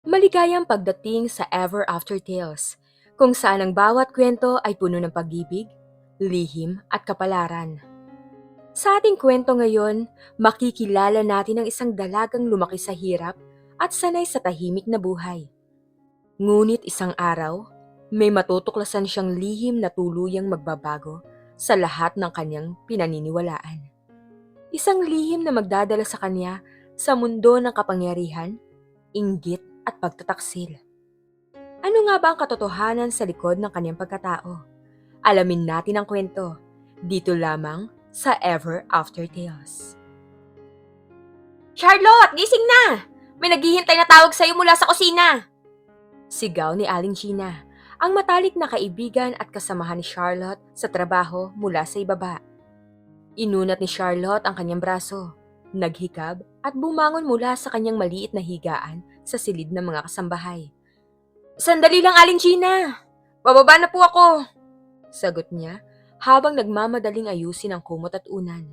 Maligayang pagdating sa Ever After Tales, kung saan ang bawat kwento ay puno ng pag-ibig, lihim at kapalaran. Sa ating kwento ngayon, makikilala natin ang isang dalagang lumaki sa hirap at sanay sa tahimik na buhay. Ngunit isang araw, may matutuklasan siyang lihim na tuluyang magbabago sa lahat ng kanyang pinaniniwalaan. Isang lihim na magdadala sa kanya sa mundo ng kapangyarihan, inggit at pagtataksil. Ano nga ba ang katotohanan sa likod ng kanyang pagkatao? Alamin natin ang kwento, dito lamang sa Ever After Tales. Charlotte, gising na! May naghihintay na tawag sa'yo mula sa kusina! Sigaw ni Aling Gina, ang matalik na kaibigan at kasamahan ni Charlotte sa trabaho mula sa ibaba. Inunat ni Charlotte ang kanyang braso, naghikab at bumangon mula sa kanyang maliit na higaan sa silid ng mga kasambahay. Sandali lang, Aling Gina! Bababa na po ako! Sagot niya habang nagmamadaling ayusin ang kumot at unan.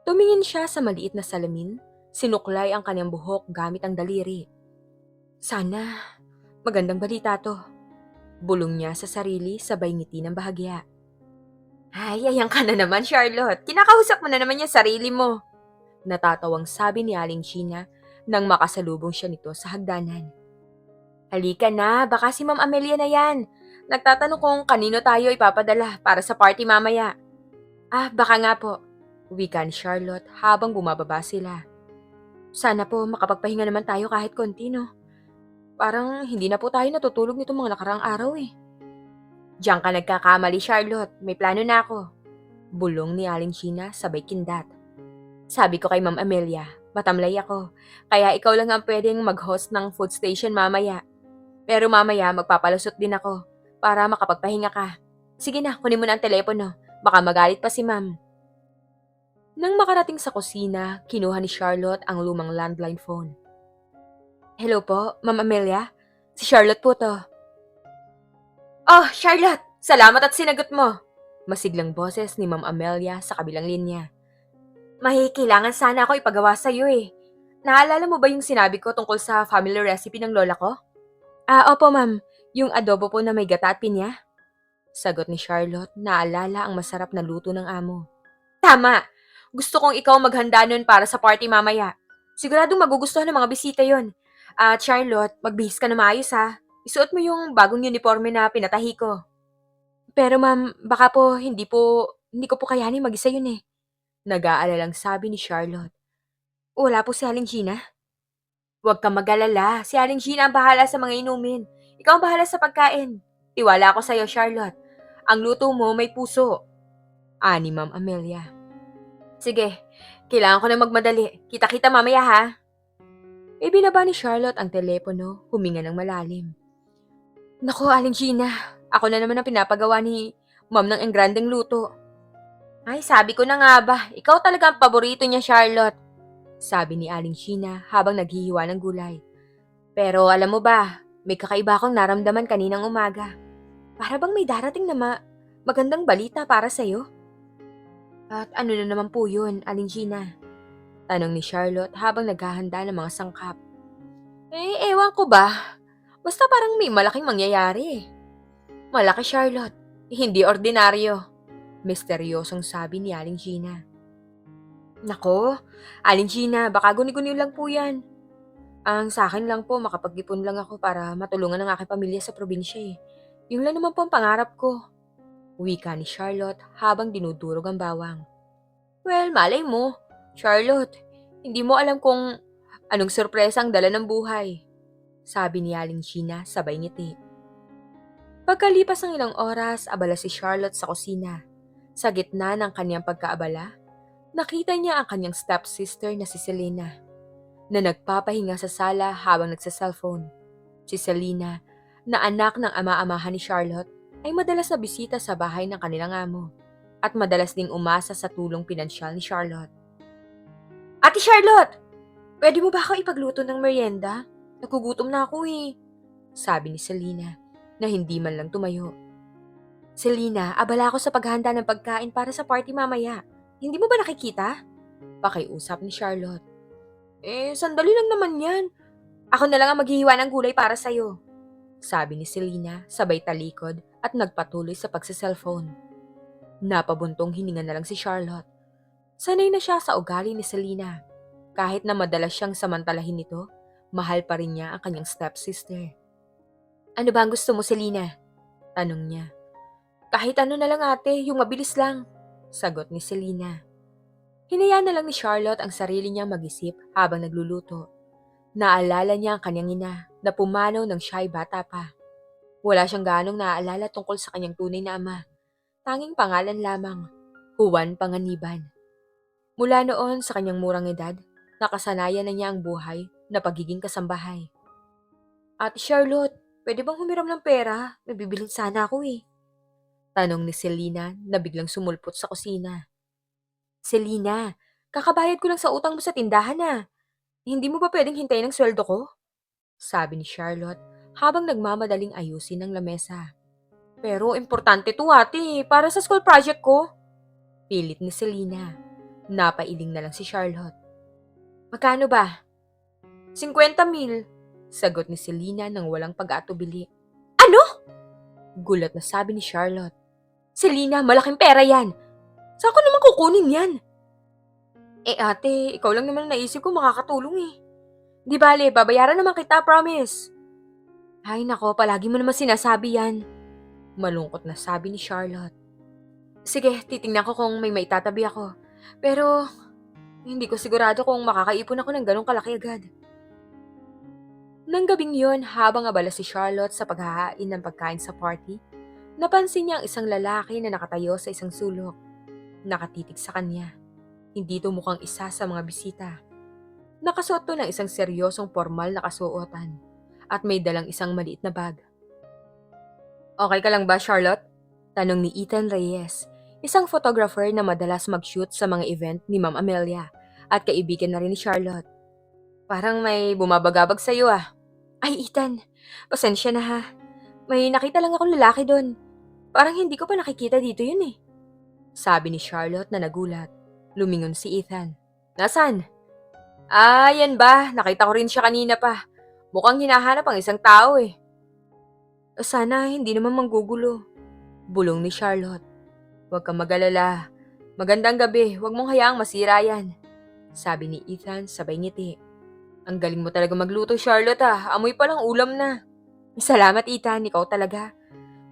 Tumingin siya sa maliit na salamin, sinuklay ang kanyang buhok gamit ang daliri. Sana, magandang balita to. Bulong niya sa sarili sabay ngiti ng bahagya. Ay, ayan ka na naman, Charlotte. Kinakausap mo na naman yung sarili mo. Natatawang sabi ni Aling Gina nang makasalubong siya nito sa hagdanan. Halika na, baka si Ma'am Amelia na yan. Nagtatanong kung kanino tayo ipapadala para sa party mamaya. Baka nga po. Wika ni Charlotte habang bumababa sila. Sana po makapagpahinga naman tayo kahit konti, no? Parang hindi na po tayo natutulog nitong mga nakarang araw eh. Diyan ka nagkakamali, Charlotte. May plano na ako. Bulong ni Aling Gina sabay kindat. Sabi ko kay Ma'am Amelia, matamlay ako. Kaya ikaw lang ang pwedeng mag-host ng food station mamaya. Pero mamaya magpapalusot din ako para makapagpahinga ka. Sige na, kunin mo na ang telepono. Baka magalit pa si Ma'am. Nang makarating sa kusina, kinuha ni Charlotte ang lumang landline phone. Hello po, Ma'am Amelia? Si Charlotte po to. Oh, Charlotte! Salamat at sinagot mo! Masiglang boses ni Ma'am Amelia sa kabilang linya. Kailangan sana ako ipagawa sa'yo eh. Naalala mo ba yung sinabi ko tungkol sa family recipe ng lola ko? Opo ma'am. Yung adobo po na may gata at pinya? Sagot ni Charlotte, naalala ang masarap na luto ng amo. Tama! Gusto kong ikaw maghanda nun para sa party mamaya. Siguradong magugustuhan ng mga bisita yon. At Charlotte, magbihis ka na maayos ha. Isuot mo yung bagong uniforme na pinatahi ko. Pero ma'am, baka po hindi ko po kayanin mag-isa yun eh. Nag-aalalang sabi ni Charlotte. Wala po si Aling Gina? Huwag kang mag-alala. Si Aling Gina ang bahala sa mga inumin. Ikaw ang bahala sa pagkain. Tiwala ako sa'yo, Charlotte. Ang luto mo may puso. Ani Ma'am Amelia. Sige, kailangan ko na magmadali. Kita-kita mamaya ha. Ibinaba ni Charlotte ang telepono, huminga ng malalim. Naku, Aling Gina. Ako na naman ang pinapagawa ni Ma'am ng engrandeng luto. Ay, sabi ko na nga ba, ikaw talaga ang paborito niya, Charlotte. Sabi ni Aling Gina habang naghihiwa ng gulay. Pero alam mo ba, may kakaiba akong naramdaman kaninang umaga. Para bang may darating na magandang balita para sa'yo? At ano na naman po yun, Aling Gina? Tanong ni Charlotte habang naghahanda ng mga sangkap. Ewan ko ba? Basta parang may malaking mangyayari. Malaki, Charlotte. Hindi ordinaryo. Misteryosong sabi ni Aling Gina. Nako, Aling Gina, baka guni-guni lang po yan. Ang sa akin lang po, makapag-ipon lang ako para matulungan ang aking pamilya sa probinsya eh. Yung lang naman po ang pangarap ko. Wika ni Charlotte habang dinudurog ang bawang. Well, malay mo. Charlotte, hindi mo alam kung anong sorpresa ang dala ng buhay. Sabi ni Aling Gina sabay ngiti. Pagkalipas ng ilang oras, abala si Charlotte sa kusina. Sa gitna ng kanyang pagkaabala, nakita niya ang kanyang stepsister na si Selena, na nagpapahinga sa sala habang nagsa-cellphone. Si Selena, na anak ng ama-amahan ni Charlotte, ay madalas na bisita sa bahay ng kanilang amo at madalas ding umasa sa tulong pinansyal ni Charlotte. Ate Charlotte! Pwede mo ba ako ipagluto ng merienda? Nagugutom na ako eh. Sabi ni Selena, na hindi man lang tumayo. Selena, abala ako sa paghahanda ng pagkain para sa party mamaya. Hindi mo ba nakikita? Pakiusap ni Charlotte. Sandali lang naman yan. Ako na lang ang maghihiwa ng gulay para sa'yo, sabi ni Selena sabay talikod at nagpatuloy sa pagsa-cellphone. Napabuntong hininga na lang si Charlotte. Sanay na siya sa ugali ni Selena. Kahit na madalas siyang samantalahin nito, mahal pa rin niya ang kanyang stepsister. Ano ba ang gusto mo, Selena? Tanong niya. Kahit ano na lang ate, yung mabilis lang, sagot ni Selena. Hinayaan na lang ni Charlotte ang sarili niyang mag-isip habang nagluluto. Naalala niya ang kanyang ina na pumanaw ng siya ay bata pa. Wala siyang ganong naaalala tungkol sa kanyang tunay na ama. Tanging pangalan lamang, Juan Panganiban. Mula noon sa kanyang murang edad, nakasanayan na niya ang buhay na pagiging kasambahay. Ate Charlotte, pwede bang humiram ng pera? May bibilhin sana ako eh. Tanong ni Selena na biglang sumulpot sa kusina. Selena, kakabayad ko lang sa utang mo sa tindahan na. Hindi mo ba pwedeng hintayin ang sweldo ko? Sabi ni Charlotte habang nagmamadaling ayusin ang lamesa. Pero importante to ate, para sa school project ko. Pilit ni Selena. Napailing na lang si Charlotte. Magkano ba? 50,000, sagot ni Selena nang walang pag-aatubili. Ano? Gulat na sabi ni Charlotte. Selena, malaking pera yan. Saan ko naman kukunin yan? Eh ate, ikaw lang naman naisip ko makakatulong eh. Di bale, babayaran naman kita, promise. Ay nako, palagi mo naman sinasabi yan. Malungkot na sabi ni Charlotte. Sige, titingnan ko kung may maitatabi ako. Pero, hindi ko sigurado kung makakaipon ako ng ganong kalaki agad. Nang gabing yon, habang abala si Charlotte sa paghahain ng pagkain sa party, napansin niya ang isang lalaki na nakatayo sa isang sulok. Nakatitig sa kanya. Hindi ito mukhang isa sa mga bisita. Nakasuot to ng isang seryosong formal na kasuotan at may dalang isang maliit na bag. Okay ka lang ba, Charlotte? Tanong ni Ethan Reyes, isang photographer na madalas mag-shoot sa mga event ni Ma'am Amelia at kaibigan na rin ni Charlotte. Parang may bumabagabag sa'yo ah. Ay Ethan, pasensya na ha. May nakita lang akong lalaki doon. Parang hindi ko pa nakikita dito yun eh. Sabi ni Charlotte na nagulat. Lumingon si Ethan. Nasaan? Ah, yan ba? Nakita ko rin siya kanina pa. Mukhang hinahanap ang isang tao eh. Sana hindi naman manggugulo. Bulong ni Charlotte. Huwag kang mag-alala. Magandang gabi, huwag mong hayaang masira yan. Sabi ni Ethan sabay ngiti. Ang galing mo talaga magluto, Charlotte ah. Amoy palang ulam na. Salamat Ethan, ikaw talaga.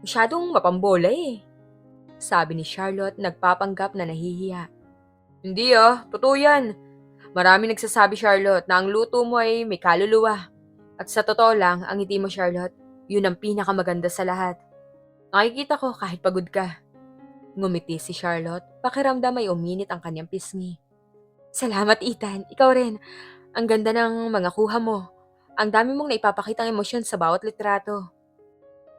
Masyadong mapambola eh. Sabi ni Charlotte nagpapanggap na nahihiya. Hindi ah, totoo yan. Marami nagsasabi Charlotte na ang luto mo ay may kaluluwa. At sa totoo lang, ang ngiti mo Charlotte, yun ang pinakamaganda sa lahat. Nakikita ko kahit pagod ka. Ngumiti si Charlotte, pakiramdam ay uminit ang kanyang pisngi. Salamat Ethan, ikaw rin. Ang ganda ng mga kuha mo. Ang dami mong naipapakitang emosyon sa bawat litrato.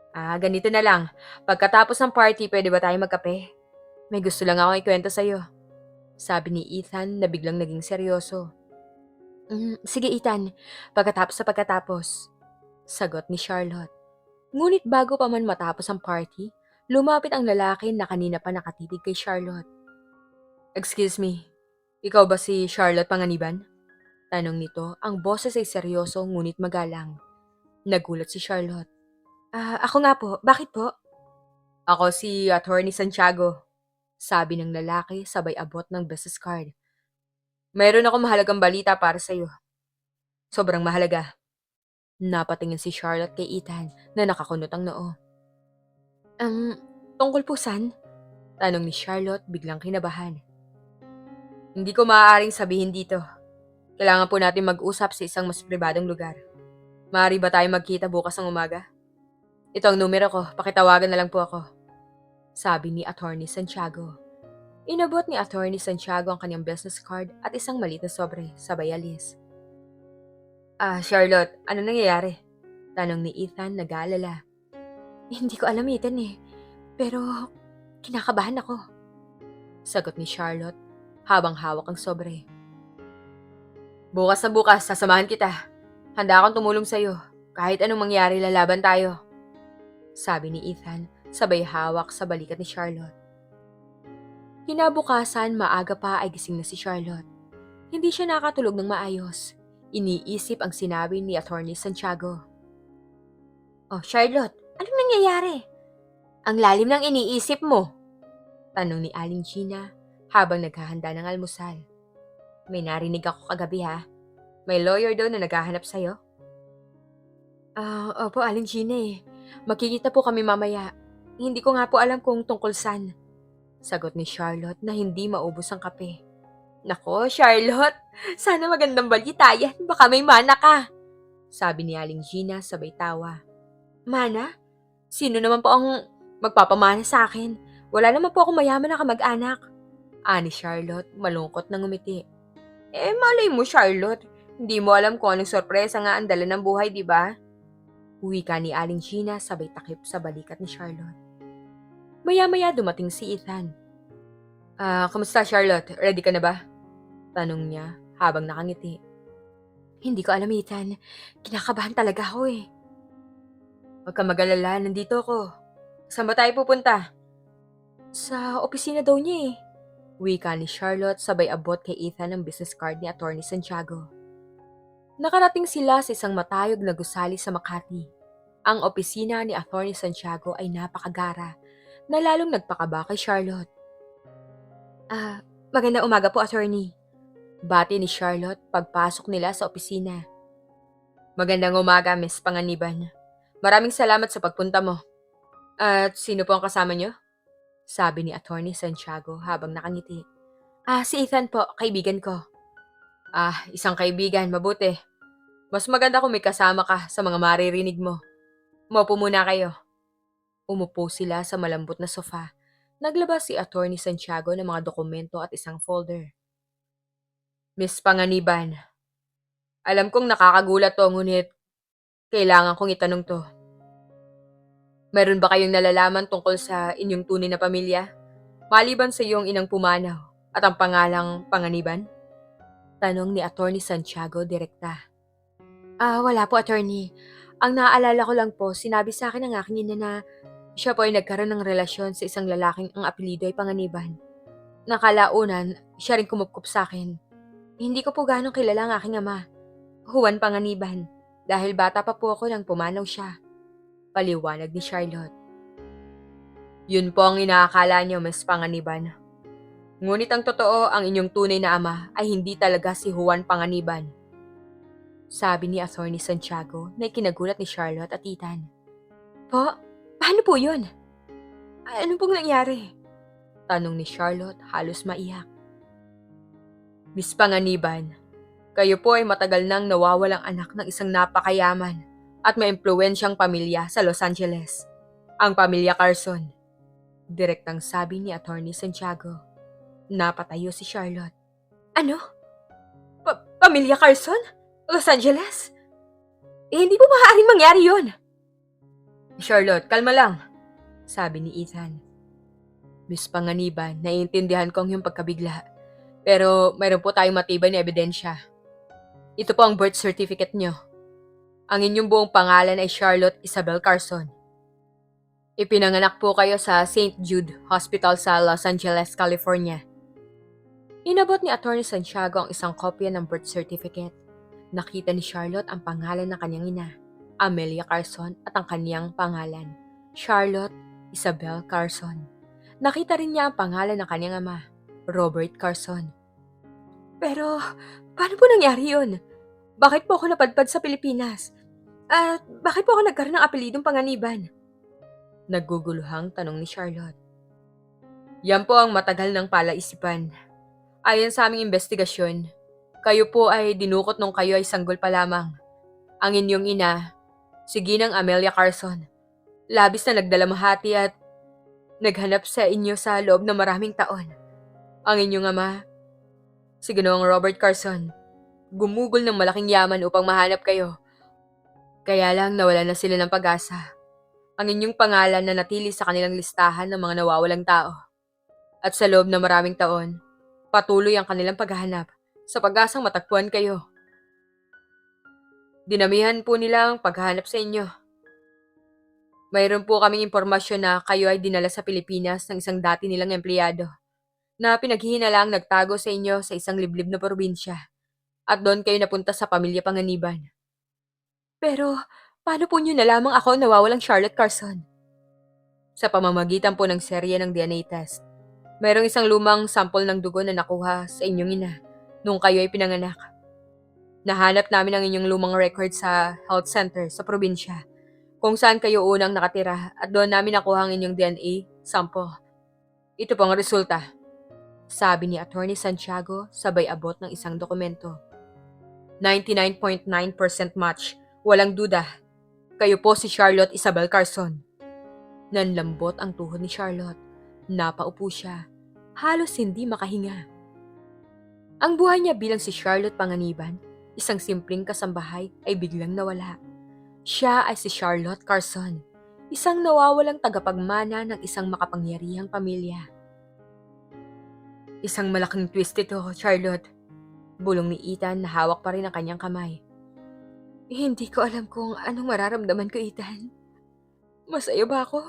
Ah, ganito na lang. Pagkatapos ng party, pwede ba tayo magkape? May gusto lang ako ikwento sa'yo. Sabi ni Ethan na biglang naging seryoso. Sige Ethan, pagkatapos. Sagot ni Charlotte. Ngunit bago pa man matapos ang party, lumapit ang lalaki na kanina pa nakatitig kay Charlotte. Excuse me, ikaw ba si Charlotte Panganiban? Tanong nito, ang boses ay seryoso ngunit magalang. Nagulat si Charlotte. Ako nga po, bakit po? Ako si Attorney Santiago, sabi ng lalaki sabay abot ng business card. Mayroon ako mahalagang balita para sa'yo. Sobrang mahalaga. Napatingin si Charlotte kay Ethan na nakakunot ang noo. Tungkol po saan? Tanong ni Charlotte biglang kinabahan. Hindi ko maaaring sabihin dito. Kailangan po natin mag-usap sa isang mas pribadong lugar. Maaari ba tayo magkita bukas ng umaga? Ito ang numero ko, pakitawagan na lang po ako. Sabi ni Attorney Santiago. Inabot ni Attorney Santiago ang kanyang business card at isang maliit na sobre, sabay alis. Charlotte, ano nangyayari? Tanong ni Ethan nag-aalala. Hindi ko alam Ethan eh, pero kinakabahan ako. Sagot ni Charlotte habang hawak ang sobre. Bukas na bukas, sasamahan kita. Handa akong tumulong sa'yo. Kahit anong mangyari, lalaban tayo. Sabi ni Ethan, sabay hawak sa balikat ni Charlotte. Kinabukasan, maaga pa ay gising na si Charlotte. Hindi siya nakatulog ng maayos. Iniisip ang sinabi ni Attorney Santiago. Oh, Charlotte, anong nangyayari? Ang lalim ng iniisip mo, tanong ni Aling Gina habang naghahanda ng almusal. May narinig ako kagabi ha. May lawyer daw na naghahanap sa'yo. Opo, Aling Gina eh. Magkikita po kami mamaya. Hindi ko nga po alam kung tungkol saan. Sagot ni Charlotte na hindi maubos ang kape. Nako, Charlotte, sana magandang balita yan. Baka may mana ka. Sabi ni Aling Gina sabay tawa. Mana? Sino naman po ang magpapamana sa akin? Wala naman po akong mayaman na kamag-anak. Ani Charlotte, malungkot na ngumiti. Malay mo, Charlotte. Hindi mo alam kung anong sorpresa nga ang dala ng buhay, di ba? Wika ni Aling Gina sabay takip sa balikat ni Charlotte. Maya-maya dumating si Ethan. Kamusta Charlotte? Ready ka na ba? Tanong niya habang nakangiti. Hindi ko alam, Ethan. Kinakabahan talaga ako eh. Huwag ka mag-alala, nandito ako. Saan ba tayo pupunta? Sa opisina daw niya eh. Wika ni Charlotte sabay abot kay Ethan ang business card ni Attorney Santiago. Nakarating sila sa isang matayog na gusali sa Makati. Ang opisina ni Attorney Santiago ay napakagara na lalong nagpakaba kay Charlotte. Magandang umaga po, Attorney. Bati ni Charlotte pagpasok nila sa opisina. Magandang umaga, Miss Panganiban. Maraming salamat sa pagpunta mo. At sino po ang kasama niyo? Sabi ni Attorney Santiago habang nakangiti. Si Ethan po, kaibigan ko. Isang kaibigan, mabuti. Mas maganda kung may kasama ka sa mga maririnig mo. Umupo muna kayo. Umupo sila sa malambot na sofa. Naglabas si Attorney Santiago ng mga dokumento at isang folder. Miss Panganiban, alam kong nakakagulat to, ngunit kailangan kong itanong to. Meron ba kayong nalalaman tungkol sa inyong tunay na pamilya? Maliban sa iyong inang pumanaw at ang pangalang Panganiban? Tanong ni Attorney Santiago direkta. Wala po, Attorney. Ang naaalala ko lang po, sinabi sa akin ng aking ina na siya po ay nagkaroon ng relasyon sa isang lalaking ang apelido ay Panganiban. Nakalaunan, siya rin kumupkup sa akin. Hindi ko po ganong kilala ang aking ama, Juan Panganiban, dahil bata pa po ako nang pumanaw siya. Paliwanag ni Charlotte. Yun po ang inaakala niyo, Miss Panganiban. Ngunit ang totoo, ang inyong tunay na ama ay hindi talaga si Juan Panganiban. Sabi ni Attorney Santiago na ikinagulat ni Charlotte at Ethan. Po? Paano po yun? Ano pong nangyari? Tanong ni Charlotte halos maiyak. Miss Panganiban, kayo po ay matagal nang nawawalang anak ng isang napakayaman at may impluwensyang pamilya sa Los Angeles. Ang pamilya Carson. Direktang sabi ni Attorney Santiago. Napatayo si Charlotte. Ano? Pamilya Carson? Los Angeles? Hindi po maaaring mangyari yun. Charlotte, kalma lang. Sabi ni Ethan. Miss Panganiban, naiintindihan ko ang iyong pagkabigla. Pero mayroon po tayong matibay na ebidensya. Ito po ang birth certificate niyo. Ang inyong buong pangalan ay Charlotte Isabel Carson. Ipinanganak po kayo sa St. Jude Hospital sa Los Angeles, California. Inabot ni Attorney Santiago ang isang kopya ng birth certificate. Nakita ni Charlotte ang pangalan ng kanyang ina, Amelia Carson, at ang kanyang pangalan, Charlotte Isabel Carson. Nakita rin niya ang pangalan ng kanyang ama, Robert Carson. Pero, paano po nangyari yun? Bakit po ako napadpad sa Pilipinas? At bakit po ako nagkaroon ng apelidong Panganiban? Naguguluhang tanong ni Charlotte. Yan po ang matagal ng palaisipan. Ayon sa aming investigasyon, kayo po ay dinukot nung kayo ay sanggol pa lamang. Ang inyong ina, si Ginang Amelia Carson, labis na nagdalamhati at naghanap sa inyo sa loob ng maraming taon. Ang inyong ama, si Ginoong Robert Carson, gumugol ng malaking yaman upang mahanap kayo. Kaya lang nawala na sila ng pag-asa. Ang inyong pangalan na natili sa kanilang listahan ng mga nawawalang tao. At sa loob ng maraming taon, patuloy ang kanilang paghahanap sa pag-asang matagpuan kayo. Dinamihan po nila ang paghahanap sa inyo. Mayroon po kaming impormasyon na kayo ay dinala sa Pilipinas ng isang dati nilang empleyado na pinaghihinalaang nagtago sa inyo sa isang liblib na probinsya. At doon kayo napunta sa pamilya Panganiban. Pero, paano po niyo nalamang ako nawawalang Charlotte Carson? Sa pamamagitan po ng serye ng DNA test. Mayroong isang lumang sample ng dugo na nakuha sa inyong ina nung kayo ay pinanganak. Nahanap namin ang inyong lumang record sa health center sa probinsya, kung saan kayo unang nakatira at doon namin nakuha ang inyong DNA sample. Ito po ang resulta, sabi ni Attorney Santiago sabay abot ng isang dokumento. 99.9% match, walang duda. Kayo po si Charlotte Isabel Carson. Nanlambot ang tuhod ni Charlotte. Napaupo siya. Halos hindi makahinga. Ang buhay niya bilang si Charlotte Panganiban, isang simpleng kasambahay, ay biglang nawala. Siya ay si Charlotte Carson, isang nawawalang tagapagmana ng isang makapangyarihang pamilya. Isang malaking twist ito, Charlotte. Bulong ni Ethan na hawak pa rin ang kanyang kamay. Hindi ko alam kung anong mararamdaman ko, Ethan. Masaya ba ako?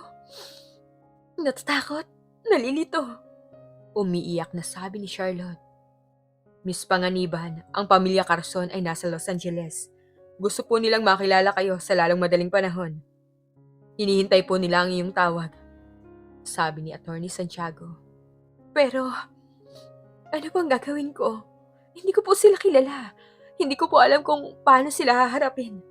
Natatakot? Nalilito? Umiiyak na sabi ni Charlotte. Miss Panganiban, ang pamilya Carson ay nasa Los Angeles. Gusto po nilang makilala kayo sa lalong madaling panahon. Hinihintay po nila ang iyong tawag, sabi ni Attorney Santiago. Pero, ano bang gagawin ko? Hindi ko po sila kilala. Hindi ko po alam kung paano sila haharapin.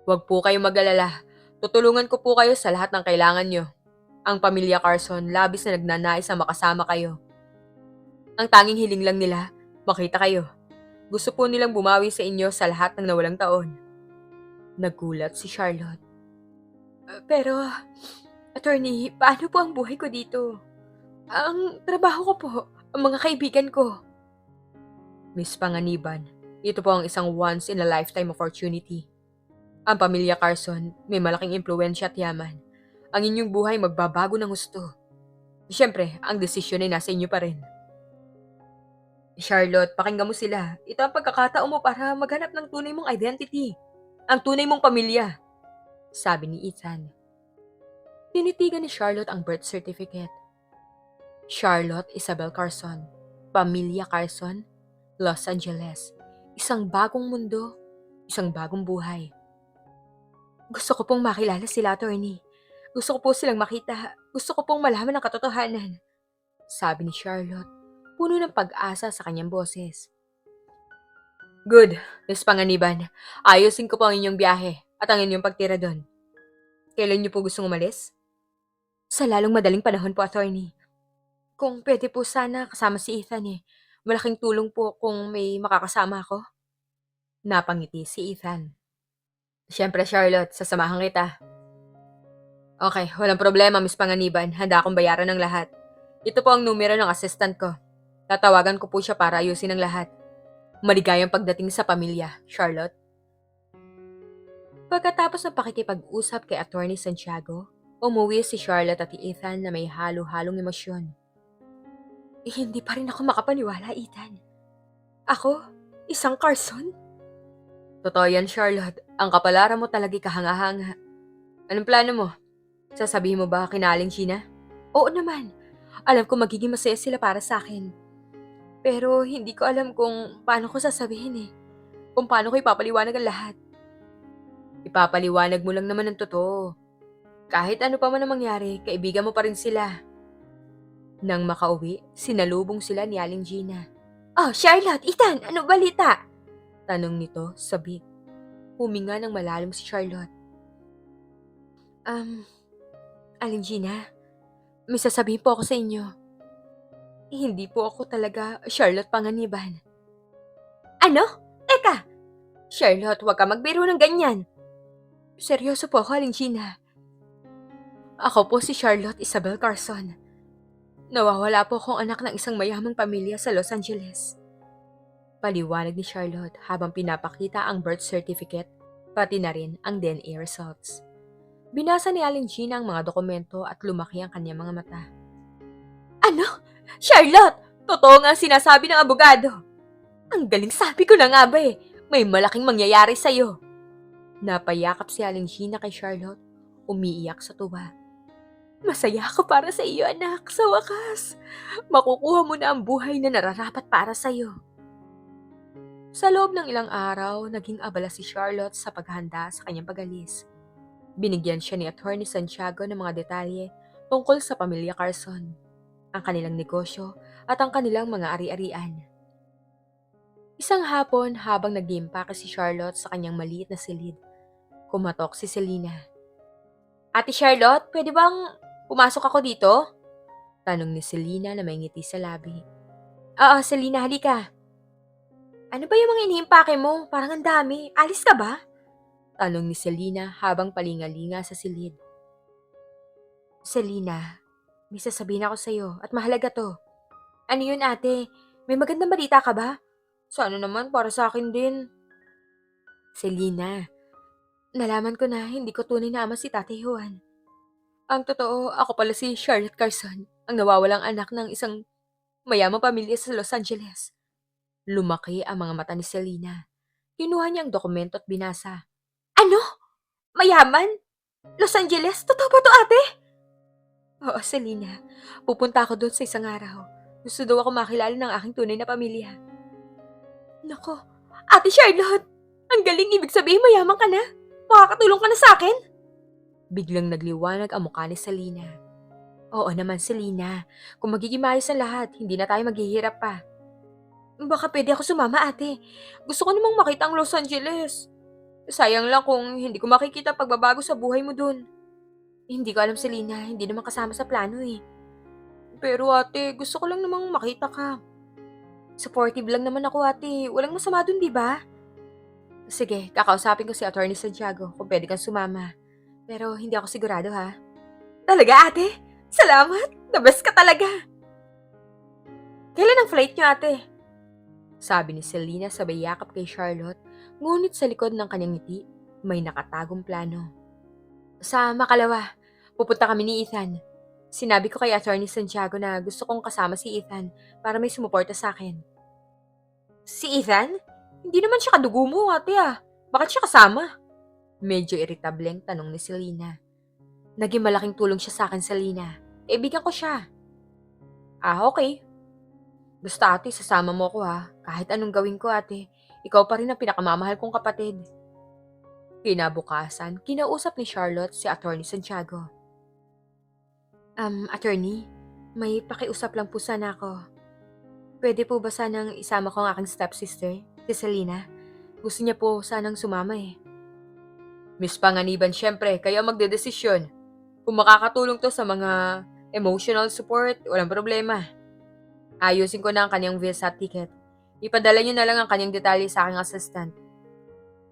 Huwag po kayong mag-alala. Tutulungan ko po kayo sa lahat ng kailangan nyo. Ang pamilya Carson labis na nagnanais na makasama kayo. Ang tanging hiling lang nila, makita kayo. Gusto po nilang bumawi sa inyo sa lahat ng nawalang taon. Nagulat si Charlotte. Pero, attorney, paano po ang buhay ko dito? Ang trabaho ko po, ang mga kaibigan ko. Miss Panganiban, ito po ang isang once-in-a-lifetime opportunity. Ang pamilya Carson may malaking impluwensya at yaman. Ang inyong buhay magbabago ng gusto. Siyempre, ang desisyon ay nasa inyo pa rin. Charlotte, pakinggan mo sila. Ito ang pagkakataon mo para maghanap ng tunay mong identity. Ang tunay mong pamilya, sabi ni Ethan. Tinitigan ni Charlotte ang birth certificate. Charlotte Isabel Carson, Pamilya Carson, Los Angeles. Isang bagong mundo, isang bagong buhay. Gusto ko pong makilala sila, attorney. Gusto ko po silang makita. Gusto ko pong malaman ang katotohanan, sabi ni Charlotte, puno ng pag-asa sa kanyang boses. Good, Miss Panganiban. Ayusin ko po ang inyong biyahe at ang inyong pagtira doon. Kailan niyo po gustong umalis? Sa lalong madaling panahon po, attorney. Kung pwede po sana kasama si Ethan eh. Malaking tulong po kung may makakasama ako. Napangiti si Ethan. Siyempre, Charlotte, sasamahan kita. Okay, walang problema, Miss Panganiban. Handa akong bayaran ng lahat. Ito po ang numero ng assistant ko. Tatawagan ko po siya para ayusin ang lahat. Maligayang pagdating sa pamilya, Charlotte. Pagkatapos ng pakikipag-usap kay Attorney Santiago, umuwi si Charlotte at Ethan na may halo-halong emosyon. Hindi pa rin ako makapaniwala, Ethan. Ako? Isang Carson? Totoo yan, Charlotte. Ang kapalaran mo talaga'y kahanga-hanga. Anong plano mo? Sasabihin mo ba kina Aling Sheena? Oo naman. Alam ko magiging masaya sila para sa akin. Pero hindi ko alam kung paano ko sasabihin eh. Kung paano ko ipapaliwanag ang lahat. Ipapaliwanag mo lang naman ang totoo. Kahit ano pa man ang mangyari, kaibigan mo pa rin sila. Nang makauwi, sinalubong sila ni Aling Gina. Oh, Charlotte, Ethan, ano balita? Tanong nito, sabik. Huminga ng malalim si Charlotte. Aling Gina, may sasabihin po ako sa inyo. Hindi po ako talaga Charlotte Panganiban. Ano? Teka! Charlotte, huwag ka magbiro ng ganyan. Seryoso po ako, Aling Gina. Ako po si Charlotte Isabel Carson. Nawawala po akong anak ng isang mayamang pamilya sa Los Angeles. Paliwanag ni Charlotte habang pinapakita ang birth certificate, pati na rin ang DNA results. Binasa ni Aling Gina ang mga dokumento at lumaki ang kanyang mga mata. Ano? Charlotte! Totoo nga ang sinasabi ng abogado. Ang galing, sabi ko na nga ba eh. May malaking mangyayari sa'yo. Napayakap si Aling Gina kay Charlotte, umiiyak sa tuwa. Masaya ako para sa iyo, anak. Sa wakas, makukuha mo na ang buhay na nararapat para sa iyo. Sa loob ng ilang araw, naging abala si Charlotte sa paghahanda sa kanyang pag-alis. Binigyan siya ni Attorney Santiago ng mga detalye tungkol sa pamilya Carson, ang kanilang negosyo at ang kanilang mga ari-arian. Isang hapon habang nag-iimpake si Charlotte sa kanyang maliit na silid, kumatok si Selena. Ate Charlotte, pwede bang pumasok ako dito? Tanong ni Selena na may ngiti sa labi. Oo, Selena, halika. Ano ba yung mga iniimpake mo? Parang ang dami. Alis ka ba? Tanong ni Selena habang palingalinga sa silid. Selena, may sasabihin ako sa'yo at mahalaga to. Ano yun ate? May magandang balita ka ba? Sana naman para sa akin din. Selena, nalaman ko na hindi ko tunay na ama si Tatay Juan. Ang totoo, ako pala si Charlotte Carson, ang nawawalang anak ng isang mayamang pamilya sa Los Angeles. Lumaki ang mga mata ni Selena. Kinuha niya ang dokumento at binasa. Ano? Mayaman? Los Angeles? Totoo ba to ate? Oo, Selena. Pupunta ako doon sa isang araw. Gusto daw ako makilala ng aking tunay na pamilya. Nako, Ate Charlotte! Ang galing, ibig sabihin mayaman ka na. Makakatulong ka na sa akin. Biglang nagliwanag ang mukha ni Selena. Oo naman, Selena. Kung magiging maayos ang lahat, hindi na tayo maghihirap pa. Baka pwede ako sumama, ate. Gusto ko namang makita ang Los Angeles. Sayang lang kung hindi ko makikita pagbabago sa buhay mo dun. Hindi ko alam, Selena. Hindi naman kasama sa plano eh. Pero ate, gusto ko lang namang makita ka. Supportive lang naman ako, ate. Walang masama dun, di ba? Sige, kakausapin ko si Attorney Santiago kung pwede kang sumama. Pero hindi ako sigurado, ha? Talaga, ate? Salamat! The best ka talaga! Kailan ang flight niyo, ate? Sabi ni Selena sabay yakap kay Charlotte, ngunit sa likod ng kanyang ngiti, may nakatagong plano. Sa Makalawa, pupunta kami ni Ethan. Sinabi ko kay Attorney Santiago na gusto kong kasama si Ethan para may sumuporta sa akin. Si Ethan? Hindi naman siya kadugo mo, ate ah. Bakit siya kasama? Medyo iritableng tanong ni Selena. Naging malaking tulong siya sa akin, Selena. Kaibigan ko siya. Ah, okay. Basta ate, sasama mo ko ha. Kahit anong gawin ko ate, ikaw pa rin ang pinakamamahal kong kapatid. Kinabukasan, kinausap ni Charlotte si Attorney Santiago. Attorney, may pakiusap lang po sana ako. Pwede po ba sanang isama ko ang aking stepsister, si Selena? Gusto niya po sanang sumama eh. Miss Panganiban, syempre, kayo ang magdedesisyon. Kung makakatulong to sa mga emotional support, walang problema. Ayusin ko na ang kanyang visa at ticket. Ipadala niyo na lang ang kanyang detalye sa aking assistant.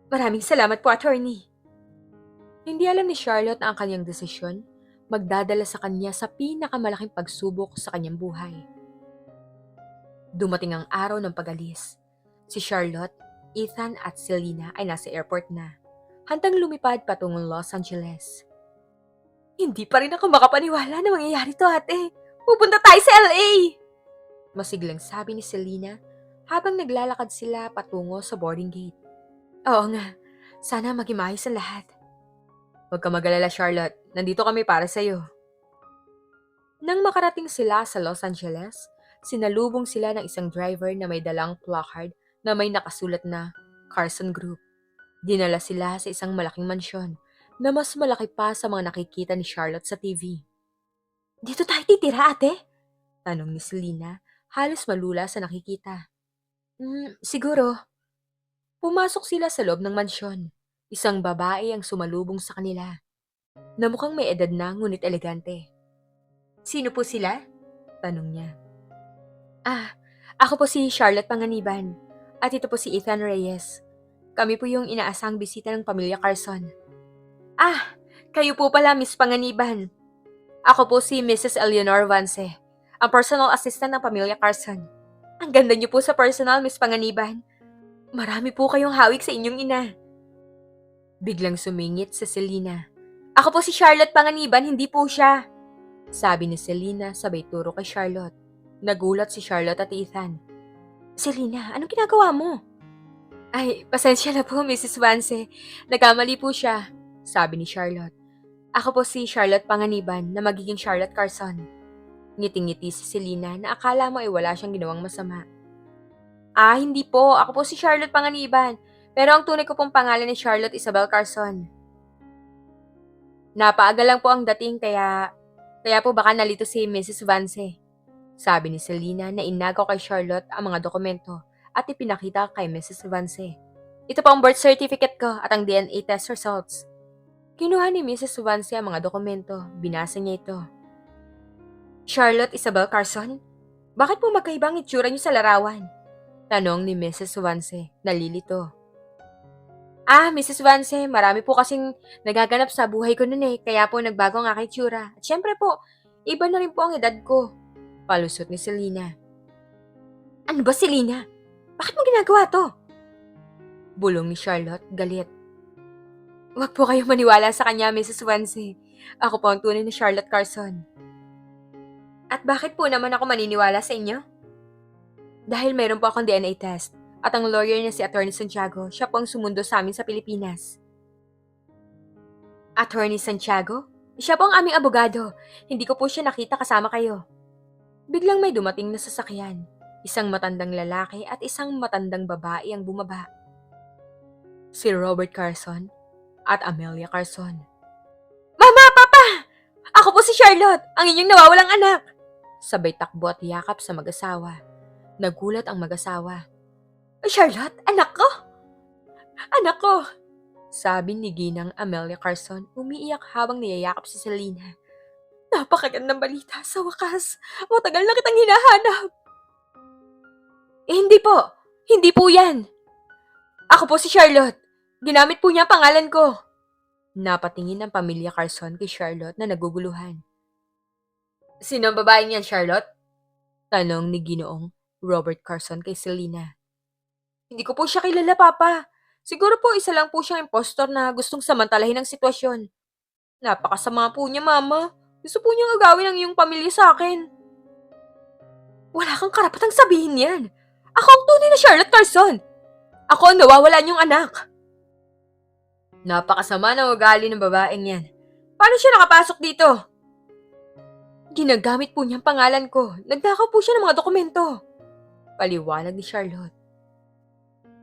Maraming salamat po, attorney. Hindi alam ni Charlotte na ang kanyang desisyon magdadala sa kanya sa pinakamalaking pagsubok sa kanyang buhay. Dumating ang araw ng pag-alis. Si Charlotte, Ethan at Selena ay nasa airport na. Handang lumipad patungong Los Angeles. Hindi pa rin ako makapaniwala na mangyayari to, ate. Pupunta tayo sa LA! Masiglang sabi ni Selena habang naglalakad sila patungo sa boarding gate. Oo nga, sana maging maayos ang lahat. Huwag ka mag-alala, Charlotte. Nandito kami para sa'yo. Nang makarating sila sa Los Angeles, sinalubong sila ng isang driver na may dalang placard na may nakasulat na Carson Group. Dinala sila sa isang malaking mansyon na mas malaki pa sa mga nakikita ni Charlotte sa TV. Dito tayo titira, ate? Tanong ni Selena, halos malula sa nakikita. Siguro. Pumasok sila sa loob ng mansyon. Isang babae ang sumalubong sa kanila, na mukhang may edad na ngunit elegante. Sino po sila? Tanong niya. Ako po si Charlotte Panganiban at ito po si Ethan Reyes. Kami po yung inaasang bisita ng pamilya Carson. Kayo po pala, Miss Panganiban. Ako po si Mrs. Eleanor Vance, ang personal assistant ng pamilya Carson. Ang ganda niyo po sa personal, Miss Panganiban. Marami po kayong hawig sa inyong ina. Biglang sumingit si Selena. Ako po si Charlotte Panganiban, hindi po siya. Sabi ni Selena sabay turo kay Charlotte. Nagulat si Charlotte at Ethan. Selena, anong ginagawa mo? Ay, pasensya na po, Mrs. Vance. Nagkamali po siya, sabi ni Charlotte. Ako po si Charlotte Panganiban na magiging Charlotte Carson. Ngiting-ngiti si Selena na akala mo ay wala siyang ginawang masama. Hindi po. Ako po si Charlotte Panganiban. Pero ang tunay ko pong pangalan ni Charlotte Isabel Carson. Napaaga lang po ang dating kaya po baka nalito si Mrs. Vance. Sabi ni Selena na inagaw kay Charlotte ang mga dokumento at ipinakita kay Mrs. Vance. Ito po ang birth certificate ko at ang DNA test results. Kinuha ni Mrs. Vance ang mga dokumento. Binasa niya ito. Charlotte Isabel Carson? Bakit po magkaibang itsura niyo sa larawan? Tanong ni Mrs. Vance, nalilito. Mrs. Vance, marami po kasing nagaganap sa buhay ko noon kaya po nagbago ang aking itsura. At syempre po, iba na rin po ang edad ko. Palusot ni Selena. Ano ba, Selena? Bakit mo ginagawa to? Bulong ni Charlotte, galit. Huwag po kayong maniwala sa kanya, Mrs. Vance. Ako po ang tunay na Charlotte Carson. At bakit po naman ako maniniwala sa inyo? Dahil mayroon po akong DNA test. At ang lawyer niya si Attorney Santiago, siya po ang sumundo sa amin sa Pilipinas. Attorney Santiago? Siya po ang aming abogado. Hindi ko po siya nakita kasama kayo. Biglang may dumating na sasakyan. Isang matandang lalaki at isang matandang babae ang bumaba. Si Robert Carson at Amelia Carson. Mama! Papa! Ako po si Charlotte, ang inyong nawawalang anak! Sabay takbo at yakap sa mag-asawa. Nagulat ang mag-asawa. Charlotte, anak ko! Anak ko! Sabi ni Ginang Amelia Carson, umiiyak habang niyayakap si Selena. Napakagandang balita, sa wakas. Matagal na kitang hinahanap. Hindi po. Hindi po yan. Ako po si Charlotte. Ginamit po niya ang pangalan ko. Napatingin ang pamilya Carson kay Charlotte na naguguluhan. Sino ang babaeng yan, Charlotte? Tanong ni Ginoong Robert Carson kay Selena. Hindi ko po siya kilala, Papa. Siguro po isa lang po siyang impostor na gustong samantalahin ang sitwasyon. Napakasama po niya, Mama. Gusto po niyang agawin ang iyong pamilya sa akin. Wala kang karapatang sabihin yan. Ako ang tunay na Charlotte Carson. Ako ang nawawala niyong anak. Napakasama ng ugali ng babaeng yan. Paano siya nakapasok dito? Ginagamit po niya ang pangalan ko. Nagnakaw po siya ng mga dokumento. Paliwanag ni Charlotte.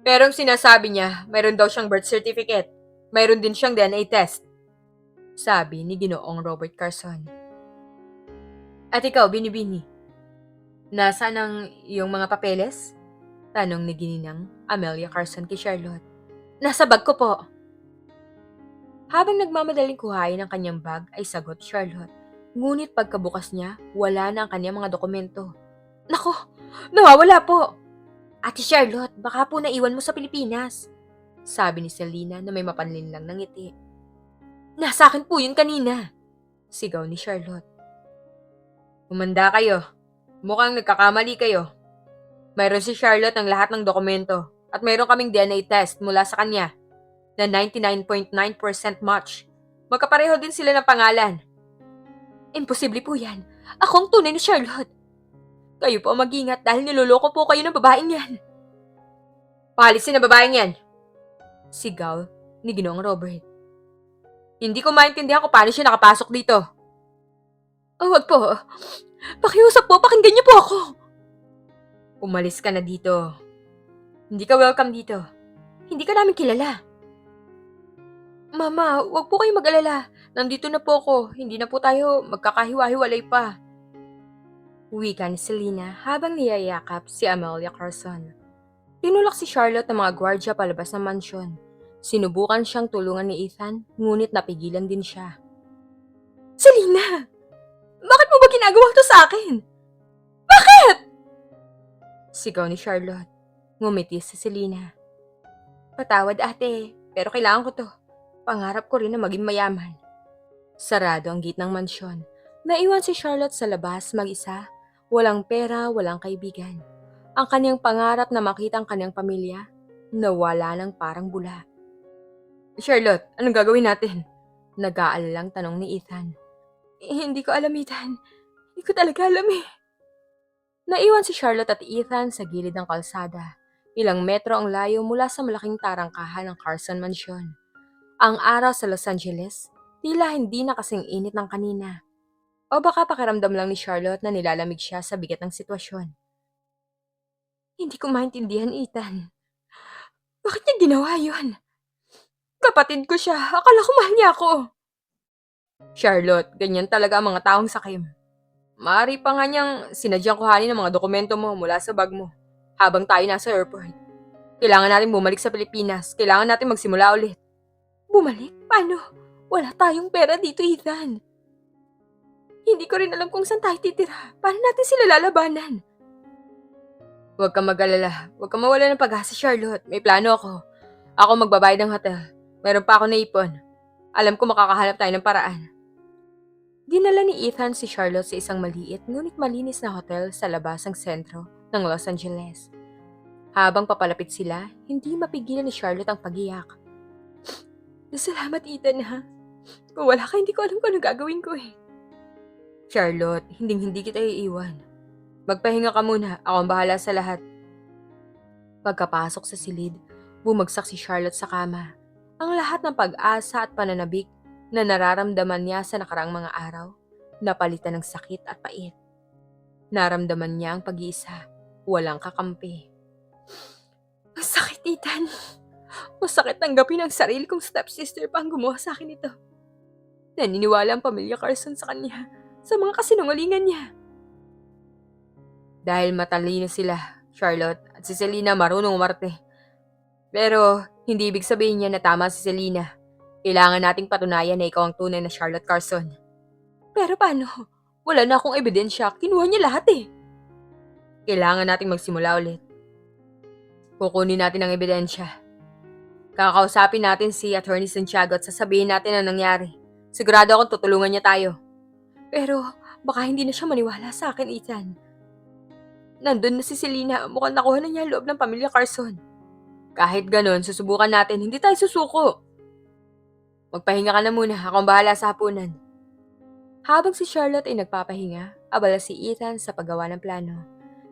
Pero ang sinasabi niya, mayroon daw siyang birth certificate. Mayroon din siyang DNA test. Sabi ni Ginoong Robert Carson. At ikaw, Binibini, nasaan ang iyong mga papeles? Tanong ni Gininang Amelia Carson kay Charlotte. Nasa bag ko po. Habang nagmamadaling kuhain ang kanyang bag ay sagot Charlotte. Ngunit pagkabukas niya, wala na ang kanyang mga dokumento. Nako, nawawala po. Ate Charlotte, baka po naiwan mo sa Pilipinas. Sabi ni Selena na may mapanlinlang ng ngiti. Nasa akin po yun kanina. Sigaw ni Charlotte. Umanda kayo. Mukhang nagkakamali kayo. Mayroon si Charlotte ng lahat ng dokumento at mayroon kaming DNA test mula sa kanya na 99.9% match. Magkapareho din sila ng pangalan. Imposible po yan. Ako ang tunay na Charlotte. Kayo po ang mag-ingat dahil niloloko po kayo ng babaeng yan. Paalisin na babaeng yan. Sigaw ni Ginoong Robert. Hindi ko maintindihan kung paano siya nakapasok dito. Wag po. Pakiusap po, pakinggan niyo po ako. Umalis ka na dito. Hindi ka welcome dito. Hindi ka namin kilala. Mama, wag po kayong mag-alala. Nandito na po ako. Hindi na po tayo magkakahiwa-hiwalay pa. Wika ni Selena habang niyayakap si Amelia Carson. Tinulak si Charlotte ng mga gwardya palabas ng mansyon. Sinubukan siyang tulungan ni Ethan, ngunit napigilan din siya. Selena! Bakit mo ba ginagawa to sa akin? Bakit? Sigaw ni Charlotte. Ngumiti si Selena. Patawad ate, pero kailangan ko to. Pangarap ko rin na maging mayaman. Sarado ang gate ng mansyon. Naiwan si Charlotte sa labas mag-isa. Walang pera, walang kaibigan. Ang kanyang pangarap na makita ang kanyang pamilya, nawala ng parang bula. Charlotte, anong gagawin natin? Nag-aalalang tanong ni Ethan. Hindi ko alam, Ethan. Hindi ko talaga alam eh. Naiwan si Charlotte at Ethan sa gilid ng kalsada. Ilang metro ang layo mula sa malaking tarangkahan ng Carson Mansion. Ang araw sa Los Angeles, tila hindi na kasing init ng kanina. O baka pakiramdam lang ni Charlotte na nilalamig siya sa bigat ng sitwasyon. Hindi ko maintindihan, Ethan. Bakit niya ginawa yun? Kapatid ko siya. Akala ko mahal niya ako. Charlotte, ganyan talaga ang mga taong sakim. Maaari pa nga niyang sinadyang kuhanin ang mga dokumento mo mula sa bag mo habang tayo nasa airport. Kailangan natin bumalik sa Pilipinas. Kailangan natin magsimula ulit. Bumalik? Paano? Wala tayong pera dito, Ethan. Hindi ko rin alam kung saan tayo titira. Paano natin sila lalabanan? Huwag kang mag-alala. Huwag kang mawala ng pag-asa, Charlotte. May plano ako. Ako magbabayad ng hotel. Meron pa ako naipon. Alam ko makakahanap tayo ng paraan. Dinala ni Ethan si Charlotte sa isang maliit ngunit malinis na hotel sa labasang sentro ng Los Angeles. Habang papalapit sila, hindi mapigilan ni Charlotte ang pag-iyak. Salamat, Ethan, ha? Kung wala ka, hindi ko alam kung ano gagawin ko eh. Charlotte, hindi kita iiwan. Magpahinga ka muna, ako ang bahala sa lahat. Pagkapasok sa silid, bumagsak si Charlotte sa kama. Ang lahat ng pag-asa at pananabik na nararamdaman niya sa nakaraang mga araw, napalitan ng sakit at pait. Naramdaman niya ang pag-iisa, walang kakampi. Masakit, Ethan. Masakit tanggapin ang sarili kong stepsister pa ang gumawa sa akin ito. Naniniwala ang pamilya Carson sa kanya, sa mga kasinungalingan niya. Dahil matalino sila, Charlotte at si Selena marunong umarte. Pero hindi ibig sabihin niya na tama si Selena. Kailangan nating patunayan na ikaw ang tunay na Charlotte Carson. Pero paano? Wala na akong ebidensya. Kinuha niya lahat eh. Kailangan nating magsimula ulit. Kukunin natin ang ebidensya. Kakausapin natin si Attorney Santiago at sasabihin natin ang nangyari. Sigurado akong tutulungan niya tayo. Pero baka hindi na siya maniwala sa akin, Ethan. Nandun na si Selena. Mukhang nakuha na niya ang loob ng pamilya Carson. Kahit ganon, susubukan natin. Hindi tayo susuko. Magpahinga ka na muna. Ako ang bahala sa hapunan. Habang si Charlotte ay nagpapahinga, abala si Ethan sa paggawa ng plano.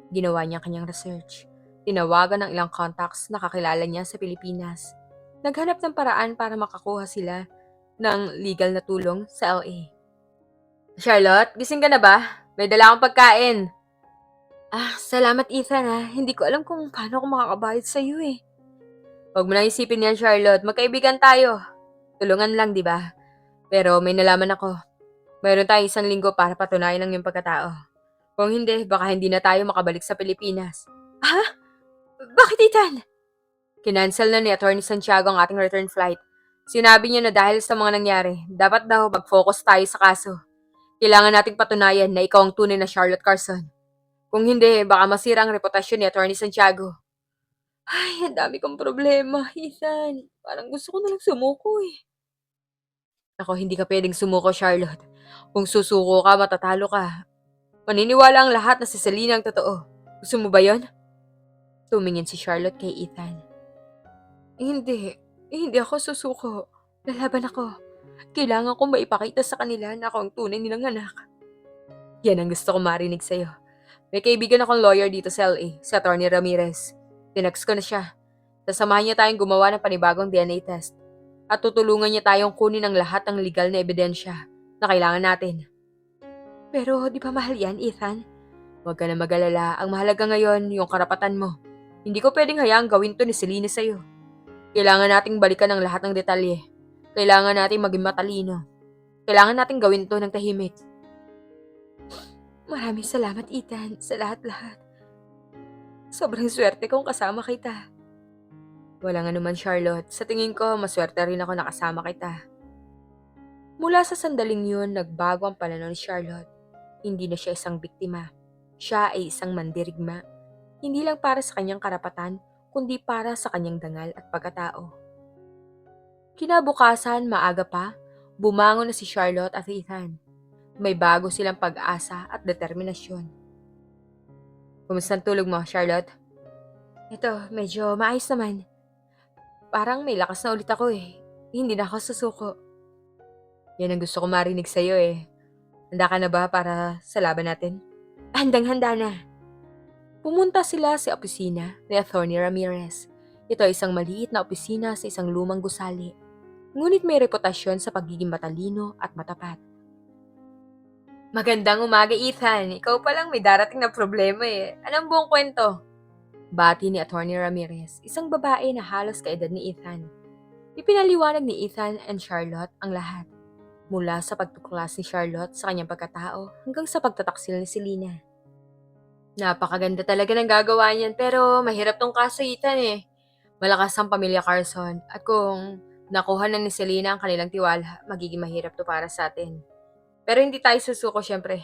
Ginawa niya kanyang research. Tinawagan ng ilang contacts na kakilala niya sa Pilipinas. Naghanap ng paraan para makakuha sila ng legal na tulong sa LA. Charlotte, gising ka na ba? May dala akong pagkain. Salamat Ethan ha. Hindi ko alam kung paano ako makakabayad sa iyo eh. Huwag mo na isipin yan, Charlotte. Magkaibigan tayo. Tulungan lang, di ba? Pero may nalaman ako. Mayroon tayong 1 linggo para patunayan ang iyong pagkatao. Kung hindi, baka hindi na tayo makabalik sa Pilipinas. Ha? Bakit, Ethan? Kinancel na ni Attorney Santiago ang ating return flight. Sinabi niya na dahil sa mga nangyari, dapat daw mag-focus tayo sa kaso. Kailangan nating patunayan na ikaw ang tunay na Charlotte Carson. Kung hindi, baka masira ang reputasyon ni Attorney Santiago. Ay, ang dami kong problema, Ethan. Parang gusto ko na lang sumuko eh. Ako, hindi ka pwedeng sumuko, Charlotte. Kung susuko ka, matatalo ka. Maniniwala ang lahat na si Selena ang totoo. Gusto mo ba yon? Tumingin si Charlotte kay Ethan. Hindi ako susuko. Lalaban ako. Kailangan kong maipakita sa kanila na ako ang tunay nilang anak. Yan ang gusto kong marinig sa'yo. May kaibigan akong lawyer dito sa LA, si Attorney Ramirez. Tinext ko na siya. Sasamahan niya tayong gumawa ng panibagong DNA test. At tutulungan niya tayong kunin ang lahat ng legal na ebidensya na kailangan natin. Pero di ba mahal yan, Ethan? Huwag ka na mag-alala. Ang mahalaga ngayon, yung karapatan mo. Hindi ko pwedeng hayaang gawin to ni Selena sa'yo. Kailangan nating balikan ang lahat ng detalye. Kailangan nating maging matalino. Kailangan nating gawin to ng tahimik. Maraming salamat, Ethan, sa lahat-lahat. Sobrang swerte kong kasama kita. Walang anuman, Charlotte. Sa tingin ko, maswerte rin ako nakasama kita. Mula sa sandaling yun, nagbago ang pananaw ni Charlotte. Hindi na siya isang biktima. Siya ay isang mandirigma. Hindi lang para sa kanyang karapatan, kundi para sa kanyang dangal at pagkatao. Kinabukasan, maaga pa, bumangon na si Charlotte at Ethan. May bago silang pag-asa at determinasyon. Kumusta ang tulog mo, Charlotte? Ito, medyo maayos naman. Parang may lakas na ulit ako eh. Hindi na ako susuko. Yan ang gusto ko marinig sa'yo eh. Handa ka na ba para sa laban natin? Handang-handa na. Pumunta sila sa opisina ni Attorney Ramirez. Ito ay isang maliit na opisina sa isang lumang gusali. Ngunit may reputasyon sa pagiging matalino at matapat. Magandang umaga, Ethan. Ikaw palang may darating na problema eh. Anong buong kwento? Bati ni Attorney Ramirez, isang babae na halos kaedad ni Ethan. Ipinaliwanag ni Ethan and Charlotte ang lahat, mula sa pagtuklas ni Charlotte sa kanyang pagkatao hanggang sa pagtataksil ni Selena. Napakaganda talaga ng gagawa niyan pero mahirap tong kaso, Ethan eh. Malakas ang pamilya Carson at kung nakuha na ni Selena ang kanilang tiwala, magiging mahirap to para sa atin. Pero hindi tayo susuko syempre.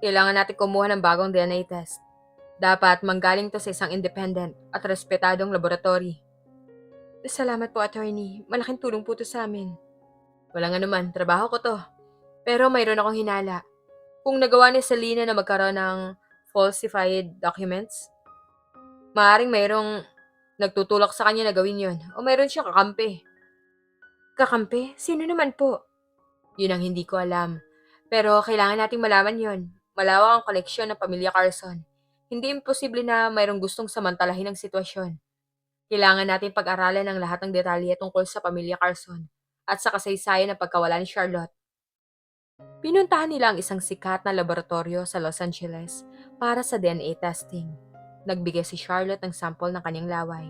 Kailangan natin kumuha ng bagong DNA test. Dapat manggaling to sa isang independent at respetadong laboratory. Salamat po, attorney. Malaking tulong po to sa amin. Walang anuman, trabaho ko to. Pero mayroon akong hinala. Kung nagawa ni Selena na magkaroon ng falsified documents, maaaring mayroong nagtutulak sa kanya na gawin yon o mayroon siyang kakampi. Kakampi? Sino naman po? Yun ang hindi ko alam. Pero kailangan nating malaman yon. Malawak ang koleksyon ng pamilya Carson. Hindi imposible na mayroong gustong samantalahin ang sitwasyon. Kailangan natin pag-aralan ang lahat ng detalye tungkol sa pamilya Carson at sa kasaysayan ng pagkawala ni Charlotte. Pinuntahan nila ang isang sikat na laboratorio sa Los Angeles para sa DNA testing. Nagbigay si Charlotte ng sample ng kanyang laway.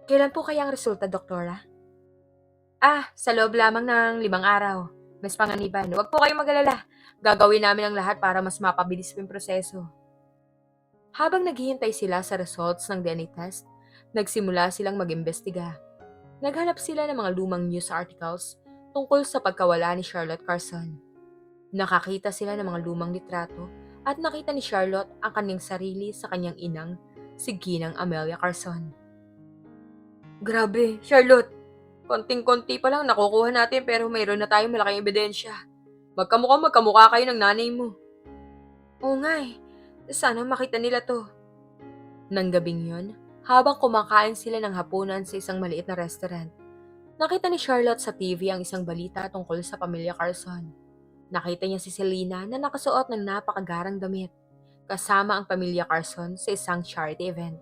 Kailan po kaya ang resulta, Doktora? Sa loob lamang ng 5 araw. Mas Panganiban, huwag po kayong mag-alala. Gagawin namin ang lahat para mas mapabilis po yung proseso. Habang naghihintay sila sa results ng DNA test, nagsimula silang mag-imbestiga. Naghanap sila ng mga lumang news articles tungkol sa pagkawala ni Charlotte Carson. Nakakita sila ng mga lumang litrato at nakita ni Charlotte ang kanyang sarili sa kanyang inang, si Ginang Amelia Carson. Grabe, Charlotte! Konting-konti pa lang nakukuha natin pero mayroon na tayong malaking ebidensya. Magkamukha kayo ng nanay mo. Oo nga eh. Sana makita nila to. Nang gabing yon, habang kumakain sila ng hapunan sa isang maliit na restaurant, nakita ni Charlotte sa TV ang isang balita tungkol sa pamilya Carson. Nakita niya si Selena na nakasuot ng napakagarang damit, kasama ang pamilya Carson sa isang charity event.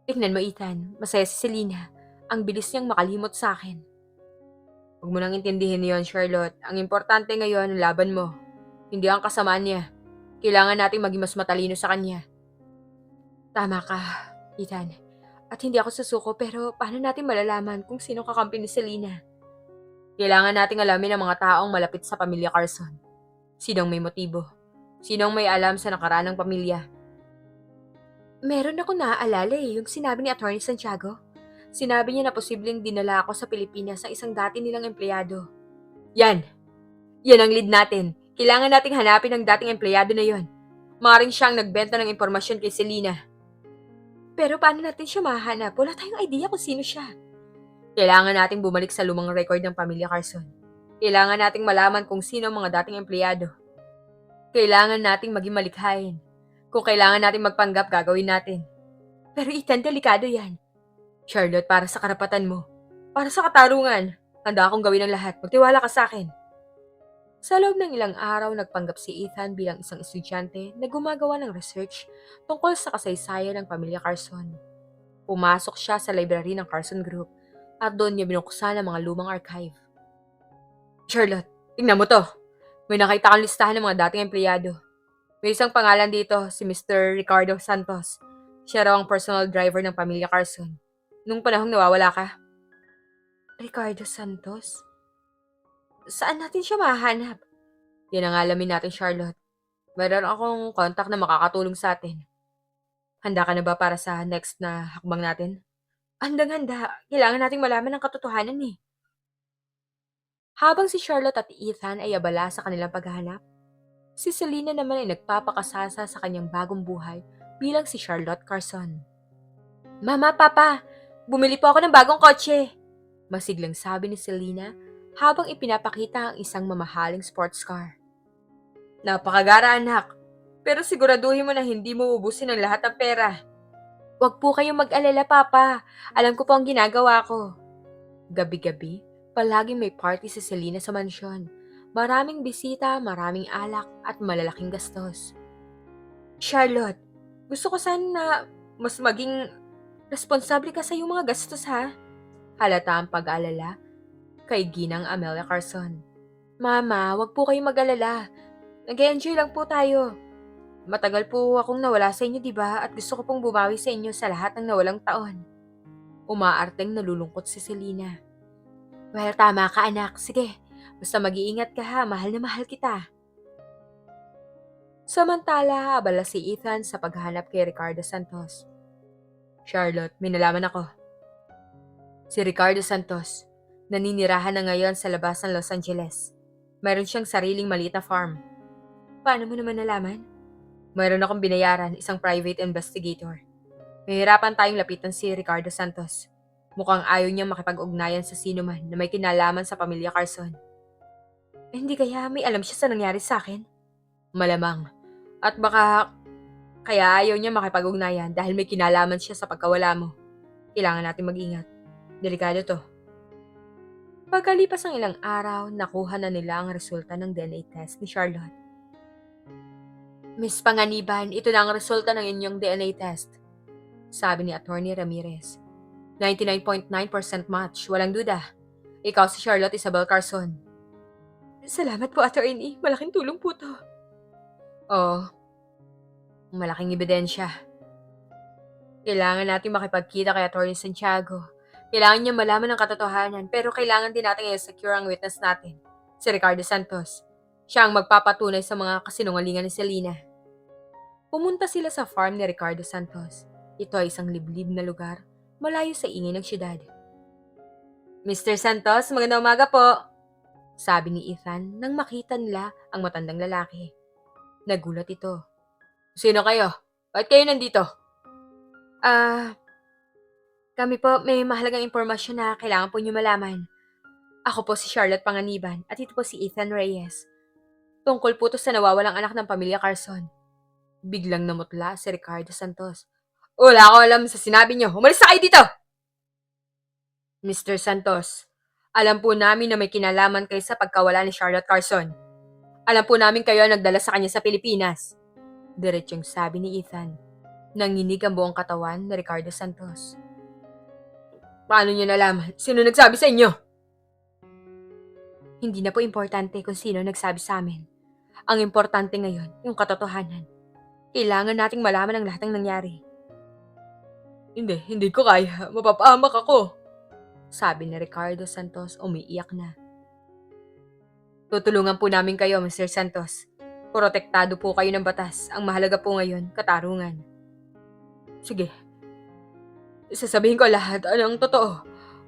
Tingnan mo, Ethan, masaya si Selena. Ang bilis niyang makalimot sa akin. Huwag mo nang intindihin yon, Charlotte. Ang importante ngayon ang laban mo. Hindi ang kasamaan niya. Kailangan nating maging mas matalino sa kanya. Tama ka, Ethan. At hindi ako susuko pero paano natin malalaman kung sino kakampi ni Selena? Kailangan nating alamin ang mga taong malapit sa pamilya Carson. Sinong may motibo? Sinong may alam sa nakaraan ng pamilya? Meron ako naaalala yung sinabi ni Attorney Santiago. Sinabi niya na posibleng dinala ako sa Pilipinas sa isang dati nilang empleyado. Yan! Yan ang lead natin. Kailangan nating hanapin ang dating empleyado na yon. Maaaring siyang nagbenta ng impormasyon kay Selena. Pero paano natin siya mahanap? Wala tayong idea kung sino siya. Kailangan nating bumalik sa lumang record ng pamilya Carson. Kailangan nating malaman kung sino ang mga dating empleyado. Kailangan nating maging malikhain. Kung kailangan nating magpanggap, gagawin natin. Pero Ethan, delikado yan. Charlotte, para sa karapatan mo. Para sa katarungan. Handa akong gawin ang lahat. Magtiwala ka sa akin. Sa loob ng ilang araw, nagpanggap si Ethan bilang isang estudyante na gumagawa ng research tungkol sa kasaysayan ng pamilya Carson. Pumasok siya sa library ng Carson Group at doon niya binuksan ang mga lumang archive. Charlotte, tingnan mo to. May nakita kang listahan ng mga dating empleyado. May isang pangalan dito, si Mr. Ricardo Santos. Siya raw ang personal driver ng pamilya Carson. Nung panahong nawawala ka. Ricardo Santos? Saan natin siya mahanap? Yan ang alamin natin, Charlotte. Mayroon akong contact na makakatulong sa atin. Handa ka na ba para sa next na hakbang natin? Handang-handa. Kailangan nating malaman ang katotohanan eh. Habang si Charlotte at Ethan ay abala sa kanilang paghahanap, si Selena naman ay nagpapakasasa sa kanyang bagong buhay bilang si Charlotte Carson. Mama, Papa, bumili po ako ng bagong kotse. Masiglang sabi ni Selena habang ipinapakita ang isang mamahaling sports car. Napakagara, anak. Pero siguraduhin mo na hindi mo ubusin ang lahat ng pera. Huwag po kayong mag-alala, Papa. Alam ko po ang ginagawa ko. Gabi-gabi, palaging may party si Selena sa mansyon. Maraming bisita, maraming alak, at malalaking gastos. Charlotte, gusto ko sana na mas maging responsable ka sa iyong mga gastos, ha? Halata ang pag-alala kay Ginang Amelia Carson. Mama, wag po kayong mag-alala. Nag-enjoy lang po tayo. Matagal po akong nawala sa inyo, di ba? At gusto ko pong bumawi sa inyo sa lahat ng nawalang taon. Umaarteng nalulungkot si Selena. Well, tama ka anak. Sige, basta mag-iingat ka ha. Mahal na mahal kita. Samantala, abala si Ethan sa paghahanap kay Ricardo Santos. Charlotte, may nalaman ako. Si Ricardo Santos, naninirahan na ngayon sa labas ng Los Angeles. Mayroon siyang sariling maliit na farm. Paano mo naman nalaman? Mayroon akong binayaran, isang private investigator. Mahirapan tayong lapitan si Ricardo Santos. Mukhang ayaw niyang makipag-ugnayan sa sino man na may kinalaman sa pamilya Carson. Hindi kaya may alam siya sa nangyari sa akin? Malamang. At baka kaya ayaw niya makipag-ugnayan dahil may kinalaman siya sa pagkawala mo. Kailangan natin mag-ingat. Delikado to. Pagkalipas ng ilang araw, nakuha na nila ang resulta ng DNA test ni Charlotte. Miss Panganiban, ito na ang resulta ng inyong DNA test. Sabi ni Attorney Ramirez. 99.9% match, walang duda. Ikaw si Charlotte Isabel Carson. Salamat po, Attorney. Malaking tulong po to. Oo. Malaking ebidensya. Kailangan natin makipagkita kay Attorney Santiago. Kailangan niya malaman ang katotohanan, pero kailangan din natin i-secure ang witness natin, si Ricardo Santos. Siya ang magpapatunay sa mga kasinungalingan ni Selena. Pumunta sila sa farm ni Ricardo Santos. Ito ay isang liblib na lugar, malayo sa ingay ng syudad. Mr. Santos, magandang umaga po, sabi ni Ethan nang makita nila ang matandang lalaki. Nagulat ito. Sino kayo? Bakit kayo nandito? Kami po may mahalagang impormasyon na kailangan po niyo malaman. Ako po si Charlotte Panganiban at ito po si Ethan Reyes. Tungkol po to sa nawawalang anak ng pamilya Carson. Biglang namutla si Ricardo Santos. Wala ako alam sa sinabi niyo. Umalis na kayo dito! Mr. Santos, alam po namin na may kinalaman kayo sa pagkawala ni Charlotte Carson. Alam po namin kayo ang nagdala sa kanya sa Pilipinas. Diretsyong sabi ni Ethan. Nanginig ang buong katawan ni Ricardo Santos. Paano niyo nalaman? Sino nagsabi sa inyo? Hindi na po importante kung sino nagsabi sa amin. Ang importante ngayon, yung katotohanan. Kailangan nating malaman ang lahat ng nangyari. Hindi ko kaya. Mapapahamak ako. Sabi ni Ricardo Santos, umiiyak na. Tutulungan po namin kayo, Mr. Santos. Protektado po kayo ng batas. Ang mahalaga po ngayon, katarungan. Sige. Sasabihin ko lahat. Anong totoo?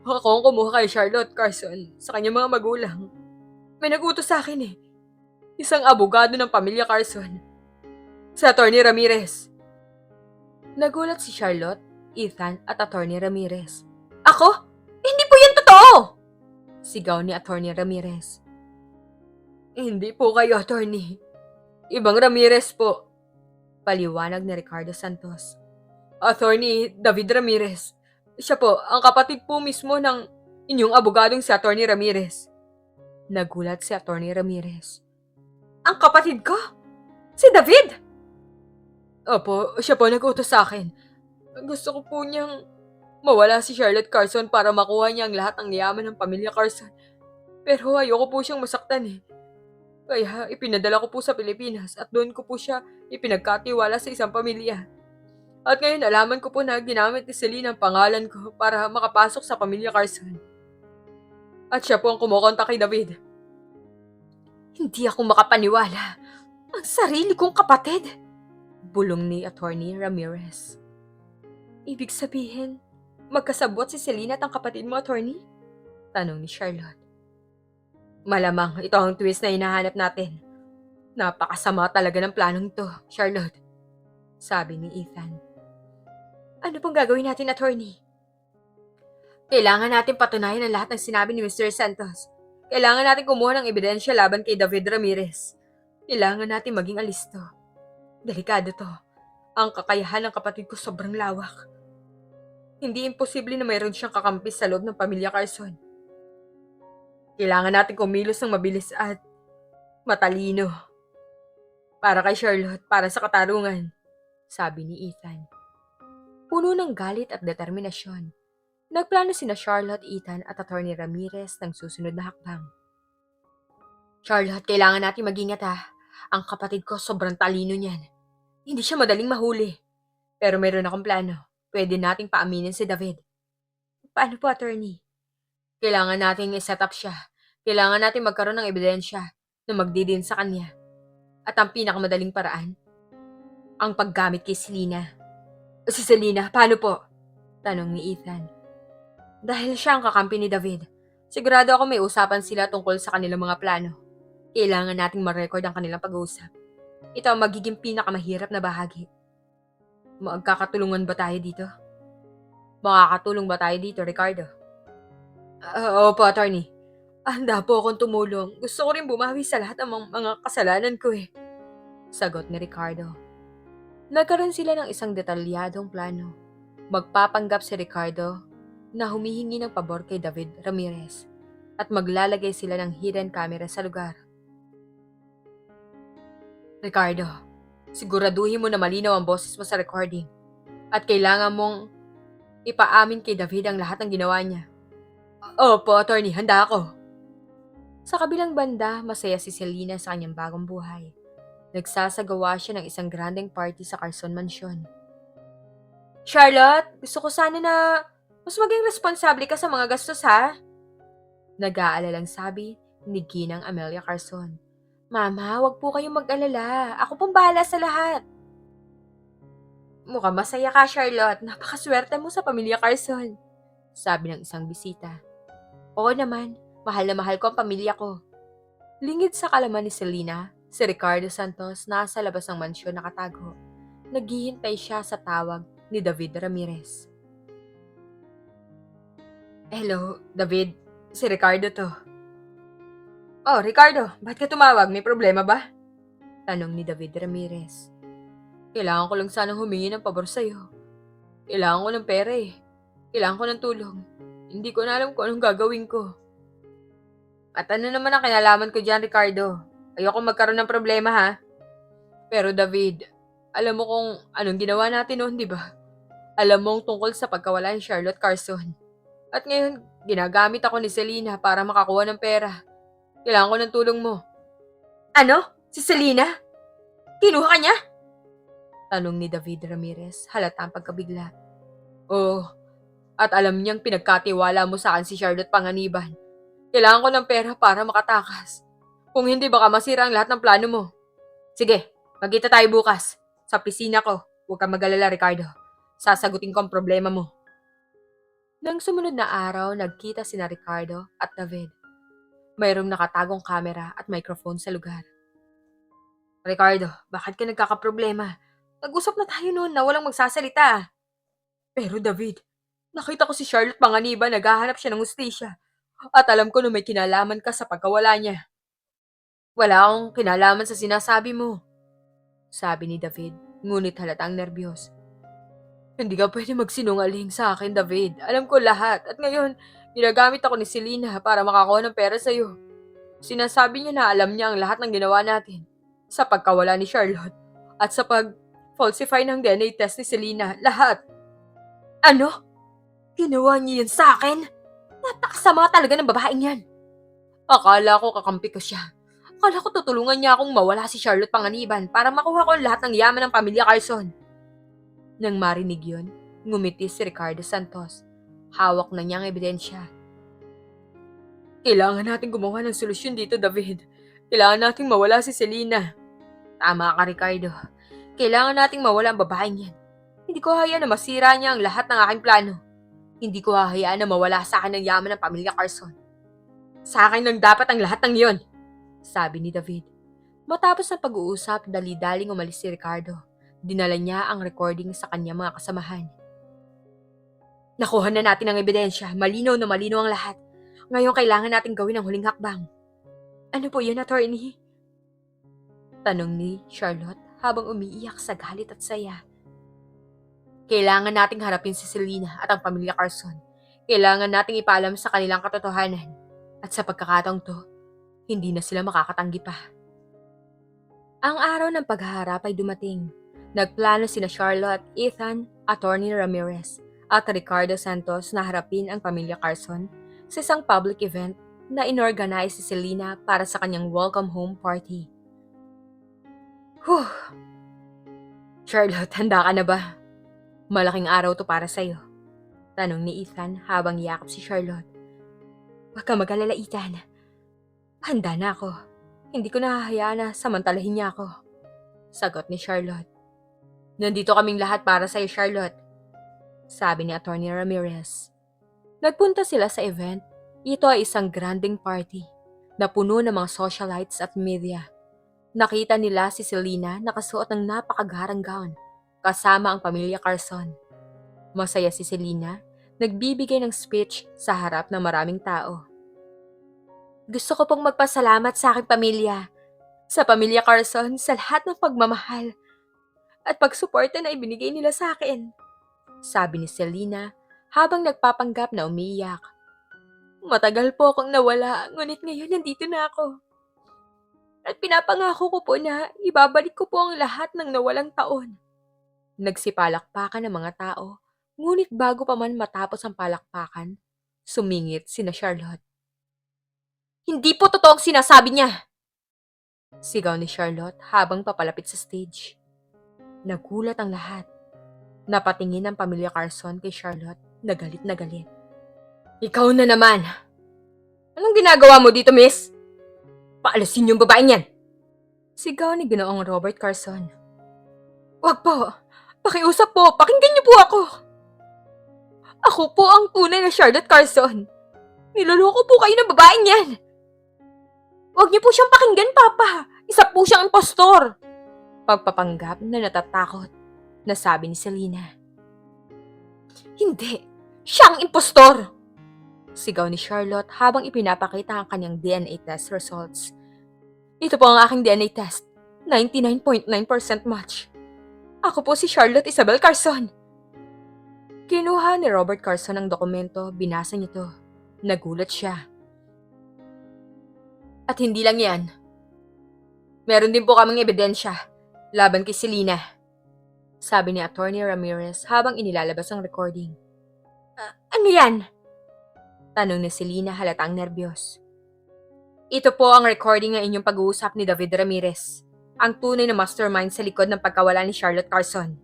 Ako ang kumuha kay Charlotte Carson sa kanyang mga magulang. May nag-utos sa akin eh. Isang abogado ng pamilya Carson. Si Attorney Ramirez. Nagulat si Charlotte, Ethan at Attorney Ramirez. Ako? Hindi po yan totoo! Sigaw ni Attorney Ramirez. Hindi po kayo, Attorney. Ibang Ramirez po. Paliwanag ni Ricardo Santos. Attorney David Ramirez. Siya po, ang kapatid po mismo ng inyong abogadong si Attorney Ramirez. Nagulat si Attorney Ramirez. Ang kapatid ko? Si David? Opo, siya po nag-utos sa akin. Gusto ko po niyang mawala si Charlotte Carson para makuha niya ang lahat ng yaman ng pamilya Carson. Pero ayoko po siyang masaktan eh. Kaya ipinadala ko po sa Pilipinas at doon ko po siya ipinagkatiwala sa isang pamilya. At ngayon alaman ko po na ginamit ni Selena ang pangalan ko para makapasok sa pamilya Carson. At siya po ang kumukontak kay David. Hindi ako makapaniwala. Ang sarili kong kapatid. Bulong ni Attorney Ramirez. Ibig sabihin, magkasabot si Selena at ang kapatid mo, Attorney? Tanong ni Charlotte. Malamang ito ang twist na hinahanap natin. Napakasama talaga ng planong to, Charlotte. Sabi ni Ethan. Ano pong gagawin natin, Attorney? Kailangan natin patunayan ang lahat ng sinabi ni Mr. Santos. Kailangan natin kumuha ng ebidensya laban kay David Ramirez. Kailangan natin maging alisto. Delikado to. Ang kakayahan ng kapatid ko sobrang lawak. Hindi imposible na mayroon siyang kakampi sa loob ng pamilya Carson. Kailangan natin kumilos ng mabilis at matalino. Para kay Charlotte, para sa katarungan, sabi ni Ethan. Puno ng galit at determinasyon. Nagplano sina Charlotte, Ethan at Attorney Ramirez ng susunod na hakbang. Charlotte, kailangan natin mag-ingat ha. Ang kapatid ko sobrang talino niyan. Hindi siya madaling mahuli. Pero meron akong plano. Pwede nating paaminin si David. Paano po, attorney? Kailangan nating i-set up siya. Kailangan natin magkaroon ng ebidensya na magdidin sa kanya. At ang pinakamadaling paraan, ang paggamit kay Selena. Si Selena, paano po? Tanong ni Ethan. Dahil siya ang kakampi ni David, sigurado ako may usapan sila tungkol sa kanilang mga plano. Kailangan nating ma-record ang kanilang pag-uusap. Ito ang magiging pinakamahirap na bahagi. Magkakatulungan ba tayo dito? Makakatulong ba tayo dito, Ricardo? Opo, attorney. Handa po akong tumulong. Gusto ko rin bumawi sa lahat ng mga kasalanan ko eh. Sagot ni Ricardo. Nagkaroon sila ng isang detalyadong plano. Magpapanggap si Ricardo na humihingi ng pabor kay David Ramirez at maglalagay sila ng hidden camera sa lugar. Ricardo, siguraduhin mo na malinaw ang boses mo sa recording at kailangan mong ipaamin kay David ang lahat ng ginawa niya. Opo, attorney, handa ako. Sa kabilang banda, masaya si Selena sa kanyang bagong buhay. Nagsasagawa siya ng isang grandeng party sa Carson Mansion. Charlotte, gusto ko sana na mas maging responsable ka sa mga gastos ha? Nag-aalalang sabi ni Ginang Amelia Carson. Mama, wag po kayong mag-alala. Ako pong bahala sa lahat. Mukhang masaya ka, Charlotte. Napakaswerte mo sa pamilya Carson. Sabi ng isang bisita. Oo naman, mahal na mahal ko ang pamilya ko. Lingid sa kalaman ni Selena, si Ricardo Santos nasa labas ng mansyon nakatago. Naghihintay siya sa tawag ni David Ramirez. Hello, David. Si Ricardo to. Oh, Ricardo, ba't ka tumawag? May problema ba? Tanong ni David Ramirez. Kailangan ko lang sanang humingi ng pabor sa'yo. Kailangan ko ng pera eh. Kailangan ko ng tulong. Hindi ko na alam kung anong gagawin ko. At ano naman ang kinalaman ko dyan, Ricardo? Ayoko magkaroon ng problema ha. Pero David, alam mo kung anong ginawa natin noon, di ba? Alam mong tungkol sa pagkawala ni Charlotte Carson. At ngayon, ginagamit ako ni Selena para makakuha ng pera. Kailangan ko ng tulong mo. Ano? Si Selena? Kinuha ka niya? Tanong ni David Ramirez, halatang pagkabigla. Oo, at alam niyang pinagkatiwala mo sa akin si Charlotte Panganiban. Kailangan ko ng pera para makatakas. Kung hindi, baka masira ang lahat ng plano mo. Sige, magkita tayo bukas. Sa pisina ko. Huwag kang mag-alala, Ricardo. Sasagutin ko ang problema mo. Nang sumunod na araw, nagkita sina Ricardo at David. Mayroong nakatagong kamera at microphone sa lugar. Ricardo, bakit ka nagkakaproblema? Nag-usap na tayo noon na walang magsasalita. Pero David, nakita ko si Charlotte Panganiban, naghahanap siya ng hustisya. At alam ko na may kinalaman ka sa pagkawala niya. Wala akong kinalaman sa sinasabi mo, sabi ni David, ngunit halatang nerbiyos. Hindi ka pwede magsinungaling sa akin, David. Alam ko lahat. At ngayon, ginagamit ako ni Selena para makakuha ng pera sa'yo. Sinasabi niya na alam niya ang lahat ng ginawa natin. Sa pagkawala ni Charlotte. At sa pag-falsify ng DNA test ni Selena. Lahat. Ano? Ginawa niya yan sa akin? Napakasama talaga ng babaeng yan. Akala ko kakampi ko siya. Akala ko tutulungan niya akong mawala si Charlotte Panganiban para makuha ko lahat ng yaman ng pamilya Carson. Nang marinig yun, ngumiti si Ricardo Santos. Hawak na niya ang ebidensya. Kailangan natin gumawa ng solusyon dito, David. Kailangan nating mawala si Selena. Tama ka, Ricardo. Kailangan nating mawala ang babaeng yan. Hindi ko hayaan na masira niya ang lahat ng aking plano. Hindi ko hahayaan na mawala sa akin ang yaman ng pamilya Carson. Sa akin lang dapat ang lahat ng iyon, sabi ni David. Matapos ang pag-uusap, dali-daling umalis si Ricardo. Dinala niya ang recording sa kanyang mga kasamahan. Nakuha na natin ang ebidensya. Malinaw na malinaw ang lahat. Ngayon kailangan natin gawin ang huling hakbang. Ano po yun, attorney? Tanong ni Charlotte habang umiiyak sa galit at saya. Kailangan nating harapin si Selena at ang pamilya Carson. Kailangan nating ipaalam sa kanilang katotohanan. At sa pagkakataong to, hindi na sila makakatanggi pa. Ang araw ng paghaharap ay dumating. Nagplano sina Charlotte, Ethan, Attorney Ramirez at Ricardo Santos na harapin ang pamilya Carson sa isang public event na inorganize si Selena para sa kanyang welcome home party. Charlotte, handa ka na ba? Malaking araw to para sa'yo. Tanong ni Ethan habang yakap si Charlotte. Huwag ka mag-alala, Ethan. Handa na ako. Hindi ko nahahayaan na samantalahin niya ako. Sagot ni Charlotte. Nandito kaming lahat para sa'yo, Charlotte. Sabi ni Atty. Ramirez. Nagpunta sila sa event. Ito ay isang granding party na puno ng mga socialites at media. Nakita nila si Selena nakasuot ng napakagarang gown kasama ang pamilya Carson. Masaya si Selena, nagbibigay ng speech sa harap ng maraming tao. Gusto ko pong magpasalamat sa aking pamilya, sa pamilya Carson, sa lahat ng pagmamahal at pagsuporta na ibinigay nila sa akin. Sabi ni Selena habang nagpapanggap na umiiyak. Matagal po akong nawala, ngunit ngayon nandito na ako. At pinapangako ko po na ibabalik ko po ang lahat ng nawalang taon. Nagsipalakpakan ng mga tao, ngunit bago pa man matapos ang palakpakan, sumingit sina Charlotte. Hindi po totoo ang sinasabi niya! Sigaw ni Charlotte habang papalapit sa stage. Nagulat ang lahat. Napatingin ang pamilya Carson kay Charlotte na galit na galit. Ikaw na naman! Anong ginagawa mo dito, miss? Paalasin yung babaeng yan! Sigaw ni Ginoong Robert Carson. Wag po! Pakiusap po! Pakinggan niyo po ako! Ako po ang tunay na Charlotte Carson. Niloloko po kayo ng babaeng yan! Wag niyo po siyang pakinggan, Papa! Isa po siyang impostor! Pagpapanggap na natatakot, nasabi ni Selena. Hindi! Siya ang impostor! Sigaw ni Charlotte habang ipinapakita ang kanyang DNA test results. Ito po ang aking DNA test. 99.9% match. Ako po si Charlotte Isabel Carson. Kinuha ni Robert Carson ang dokumento, binasa niya to. Nagulat siya. At hindi lang yan. Meron din po kaming ebidensya laban kay Selena. Sabi ni Atty. Ramirez habang inilalabas ang recording. Ano yan? Tanong ni Selena halatang nerbiyos. Ito po ang recording ng inyong pag-uusap ni David Ramirez, ang tunay na mastermind sa likod ng pagkawala ni Charlotte Carson.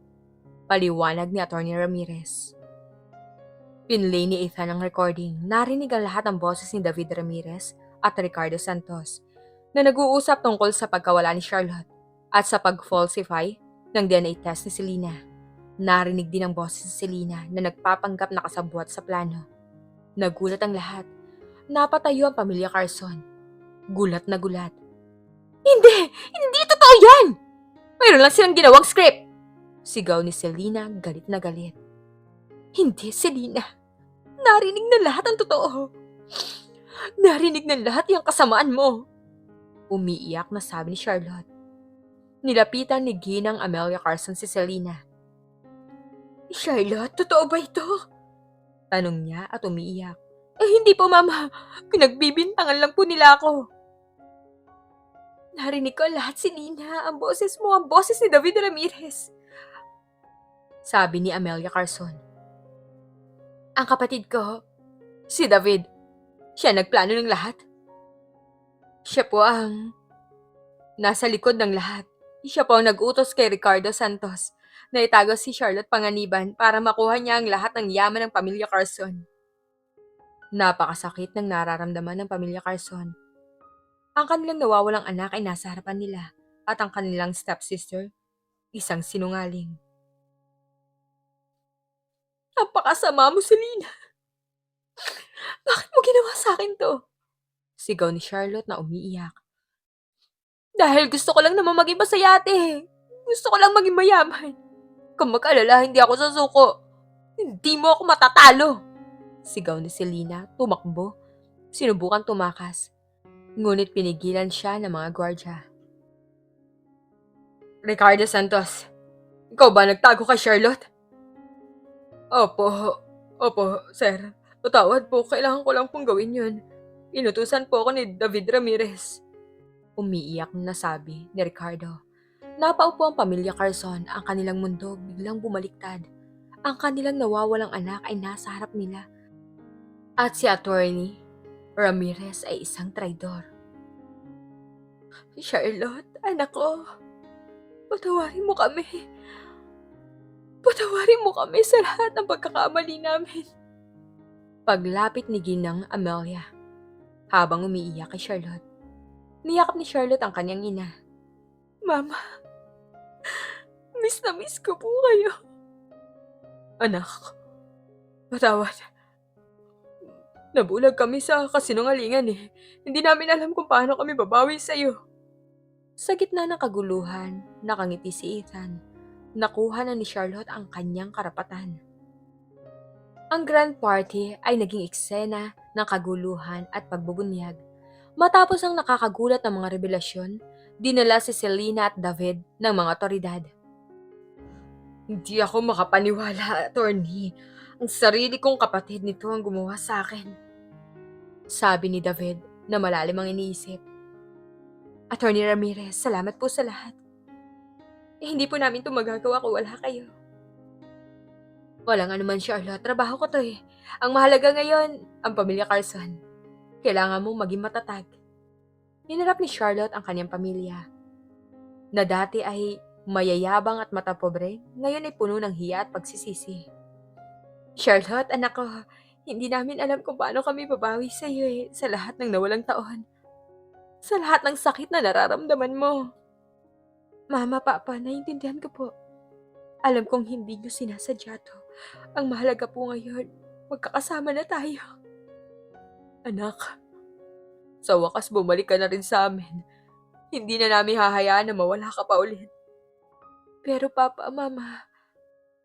Paliwanag ni Atty. Ramirez. Pinlay ni Ethan ang recording. Narinig ang lahat ng boses ni David Ramirez at Ricardo Santos na nag-uusap tungkol sa pagkawala ni Charlotte at sa pag-falsify ng DNA test ni Selena. Narinig din ang boses ni Selena na nagpapanggap na kasabwat sa plano. Nagulat ang lahat. Napatayo ang pamilya Carson. Gulat na gulat. Hindi! Hindi totoo yan! Mayroon lang silang ginawang script! Sigaw ni Selena galit na galit. Hindi, Selena. Narinig na lahat ang totoo. Narinig na lahat yung kasamaan mo. Umiiyak na sabi ni Charlotte. Nilapitan ni Ginang Amelia Carson si Selena. Charlotte, totoo ba ito? Tanong niya at umiiyak. Hindi po, Mama. Pinagbibintangan lang po nila ako. Narinig ko lahat, Selena. Ang boses mo, ang boses ni David Ramirez. Sabi ni Amelia Carson. Ang kapatid ko, si David. Siya nagplano ng lahat. Siya po ang nasa likod ng lahat. Siya po ang nag-utos kay Ricardo Santos na itago si Charlotte Panganiban para makuha niya ang lahat ng yaman ng pamilya Carson. Napakasakit ng nararamdaman ng pamilya Carson. Ang kanilang nawawalang anak ay nasa harapan nila at ang kanilang stepsister, isang sinungaling. Napakasama mo, Selena. Bakit mo ginawa sa akin to? Sigaw ni Charlotte na umiiyak. Dahil gusto ko lang naman maging masaya, ate. Gusto ko lang maging mayaman. Kung mag-alala, hindi ako susuko. Hindi mo ako matatalo. Sigaw ni Selena, tumakbo. Sinubukan tumakas. Ngunit pinigilan siya ng mga gwardya. Ricardo Santos, ikaw ba nagtago kay Charlotte? Opo, sir. Patawad po, kailangan ko lang pong gawin yun. Inutusan po ako ni David Ramirez. Umiiyak na sabi ni Ricardo. Napaupo ang pamilya Carson, ang kanilang mundo biglang bumaliktad. Ang kanilang nawawalang anak ay nasa harap nila. At si Atty. Ramirez ay isang traidor. Charlotte, anak ko, patawarin mo kami. Patawarin mo kami sa lahat ng pagkakamali namin. Paglapit ni Ginang Amelia, habang umiiyak kay Charlotte, niyakap ni Charlotte ang kanyang ina. Mama, miss na miss ko po kayo. Anak, patawad. Nabulag kami sa kasinungalingan eh. Hindi namin alam kung paano kami babawi sa'yo. Sa gitna ng kaguluhan, nakangiti si Ethan. Nakuha na ni Charlotte ang kanyang karapatan. Ang grand party ay naging eksena ng kaguluhan at pagbubunyag. Matapos ang nakakagulat na mga revelasyon, dinala si Selena at David ng mga otoridad. Hindi ako makapaniwala, attorney. Ang sarili kong kapatid nito ang gumawa sa akin. Sabi ni David na malalim ang iniisip. Attorney Ramirez, salamat po sa lahat. Hindi po namin ito magagawa kung wala kayo. Walang anuman, Charlotte. Trabaho ko to eh. Ang mahalaga ngayon, ang pamilya Carson. Kailangan mong maging matatag. Hinarap ni Charlotte ang kanyang pamilya. Na dati ay mayayabang at matapobre, ngayon ay puno ng hiya at pagsisisi. Charlotte, anak ko, hindi namin alam kung paano kami babawi sa iyo eh, sa lahat ng nawalang taon. Sa lahat ng sakit na nararamdaman mo. Mama, Papa, naiintindihan ko po. Alam kong hindi niyo sinasadya to. Ang mahalaga po ngayon, magkakasama na tayo. Anak, sa wakas bumalik ka na rin sa amin. Hindi na namin hahayaan na mawala ka pa ulit. Pero Papa, Mama,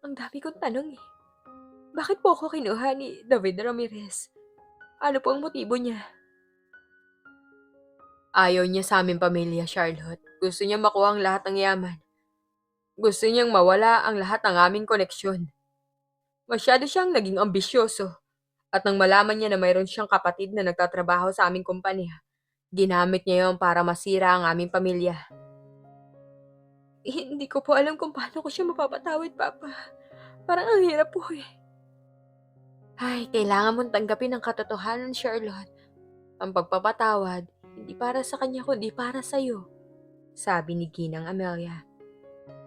ang dami kong tanong eh. Bakit po ako kinuha ni David Ramirez? Ano po ang motibo niya? Ayaw niya sa aming pamilya, Charlotte. Gusto niya makuha ang lahat ng yaman. Gusto niyang mawala ang lahat ng aming koneksyon. Masyado siyang naging ambisyoso. At nang malaman niya na mayroon siyang kapatid na nagtatrabaho sa aming kumpanya, ginamit niya yon para masira ang aming pamilya. Hindi ko po alam kung paano ko siya mapapatawad, Papa. Parang ang hirap po eh. Ay, kailangan mong tanggapin ang katotohanan, Charlotte. Ang pagpapatawad, hindi para sa kanya kundi para sa'yo, sabi ni Ginang Amelia.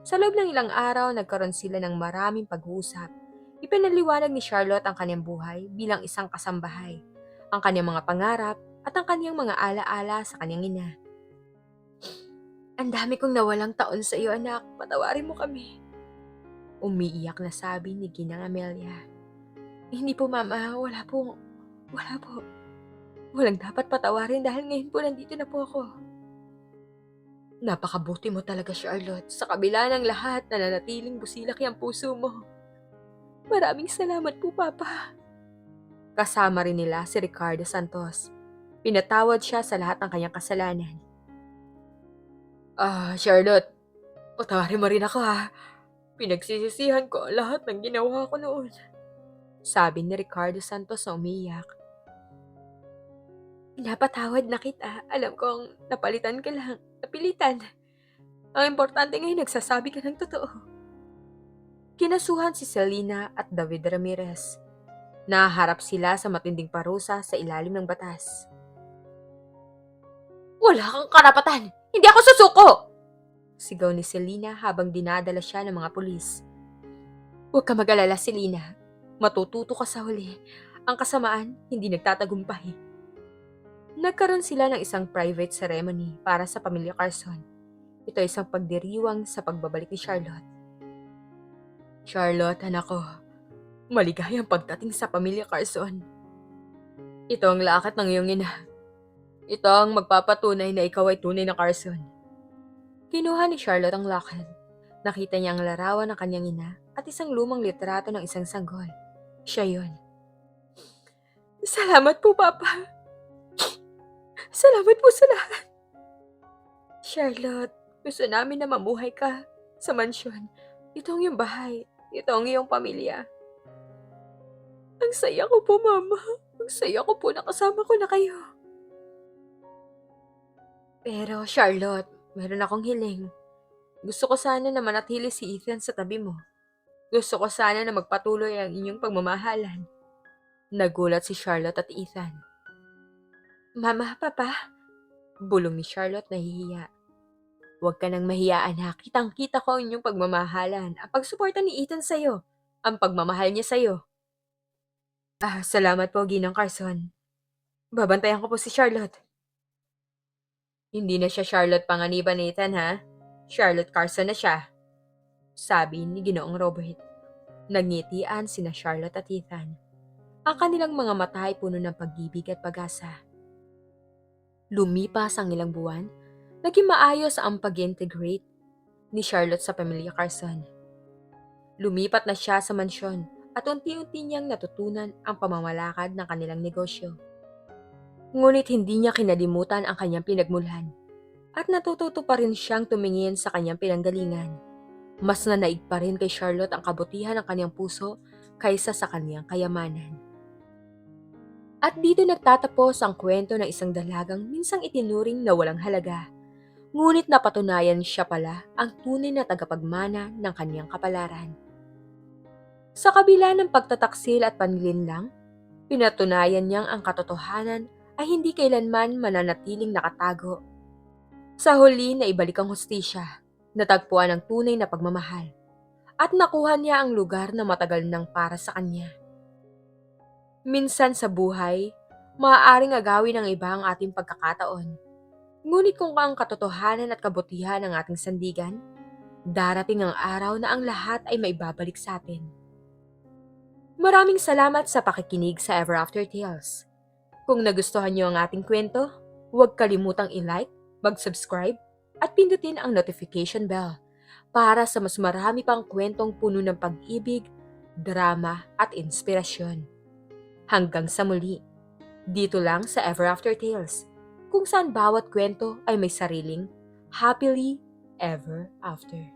Sa loob ng ilang araw, nagkaroon sila ng maraming pag-uusap. Ipinaliwanag ni Charlotte ang kanyang buhay bilang isang kasambahay, ang kanyang mga pangarap at ang kanyang mga alaala sa kanyang ina. Ang dami kong nawalang taon sa iyo, anak. Patawarin mo kami. Umiiyak na sabi ni Ginang Amelia. Hindi po, Mama. Wala po. Walang dapat patawarin dahil ngayon po nandito na po ako. Napakabuti mo talaga, Charlotte. Sa kabila ng lahat, nananatiling busilak ang puso mo. Maraming salamat po, Papa. Kasama rin nila si Ricardo Santos. Pinatawad siya sa lahat ng kanyang kasalanan. Charlotte, patawarin mo rin ako ha. Pinagsisisihan ko ang lahat ng ginawa ko noon. Sabi ni Ricardo Santos na umiyak. Napatawad na kita. Alam kong napalitan ka lang. Napilitan. Ang importante ngayon, nagsasabi ka ng totoo. Kinasuhan si Selena at David Ramirez. Naharap sila sa matinding parusa sa ilalim ng batas. Wala kang karapatan! Hindi ako susuko! Sigaw ni Selena habang dinadala siya ng mga pulis. Huwag ka mag-alala, Selena. Matututo ka sa huli. Ang kasamaan, hindi nagtatagumpay. Nagkaroon sila ng isang private ceremony para sa pamilya Carson. Ito ay isang pagdiriwang sa pagbabalik ni Charlotte. Charlotte, anak ko, maligayang pagdating sa pamilya Carson. Ito ang lakat ng iyong ina. Ito ang magpapatunay na ikaw ay tunay na Carson. Kinuha ni Charlotte ang locket. Nakita niya ang larawan ng kanyang ina at isang lumang litrato ng isang sanggol. Siya yun. Salamat po, Papa. Salamat po sa lahat. Charlotte, gusto namin na mamuhay ka sa mansyon. Ito ang iyong bahay. Ito ang iyong pamilya. Ang saya ko po, Mama. Ang saya ko po nakasama ko na kayo. Pero, Charlotte, meron akong hiling. Gusto ko sana na manatili si Ethan sa tabi mo. Gusto ko sana na magpatuloy ang inyong pagmamahalan. Nagulat si Charlotte at Ethan. Mama, Papa? Bulong ni Charlotte na hihiya. Huwag ka nang mahiya anak, kitang-kita ko ang inyong pagmamahalan, ang pagsuporta ni Ethan sa'yo, ang pagmamahal niya sa'yo. Salamat po, Ginang Carson. Babantayan ko po si Charlotte. Hindi na siya Charlotte Panganiban, Nathan, ha? Charlotte Carson na siya, sabi ni Ginoong Robert. Nagngitian sina Charlotte at Ethan. Ang kanilang mga mata ay puno ng pag-ibig at pag-asa. Lumipas ang ilang buwan, naging maayos ang pag-integrate ni Charlotte sa pamilya Carson. Lumipat na siya sa mansyon at unti-unti niyang natutunan ang pamamalakad ng kanilang negosyo. Ngunit hindi niya kinalimutan ang kanyang pinagmulan at natututo pa rin siyang tumingin sa kanyang pinanggalingan. Mas nanaig pa rin kay Charlotte ang kabutihan ng kanyang puso kaysa sa kanyang kayamanan. At dito nagtatapos ang kwento ng isang dalagang minsang itinuring na walang halaga. Ngunit napatunayan siya pala ang tunay na tagapagmana ng kanyang kapalaran. Sa kabila ng pagtataksil at panlilinlang, pinatunayan niyang ang katotohanan ay hindi kailanman mananatiling nakatago. Sa huli na ibalik ang hustisya, natagpuan ang tunay na pagmamahal, at nakuha niya ang lugar na matagal nang para sa kanya. Minsan sa buhay, maaaring agawin ng iba ang ating pagkakataon. Ngunit kung ang katotohanan at kabutihan ng ating sandigan, darating ang araw na ang lahat ay maibabalik sa atin. Maraming salamat sa pakikinig sa Ever After Tales. Kung nagustuhan niyo ang ating kwento, huwag kalimutang i-like, mag-subscribe, at pindutin ang notification bell para sa mas marami pang kwentong puno ng pag-ibig, drama at inspirasyon. Hanggang sa muli, dito lang sa Ever After Tales, kung saan bawat kwento ay may sariling happily ever after.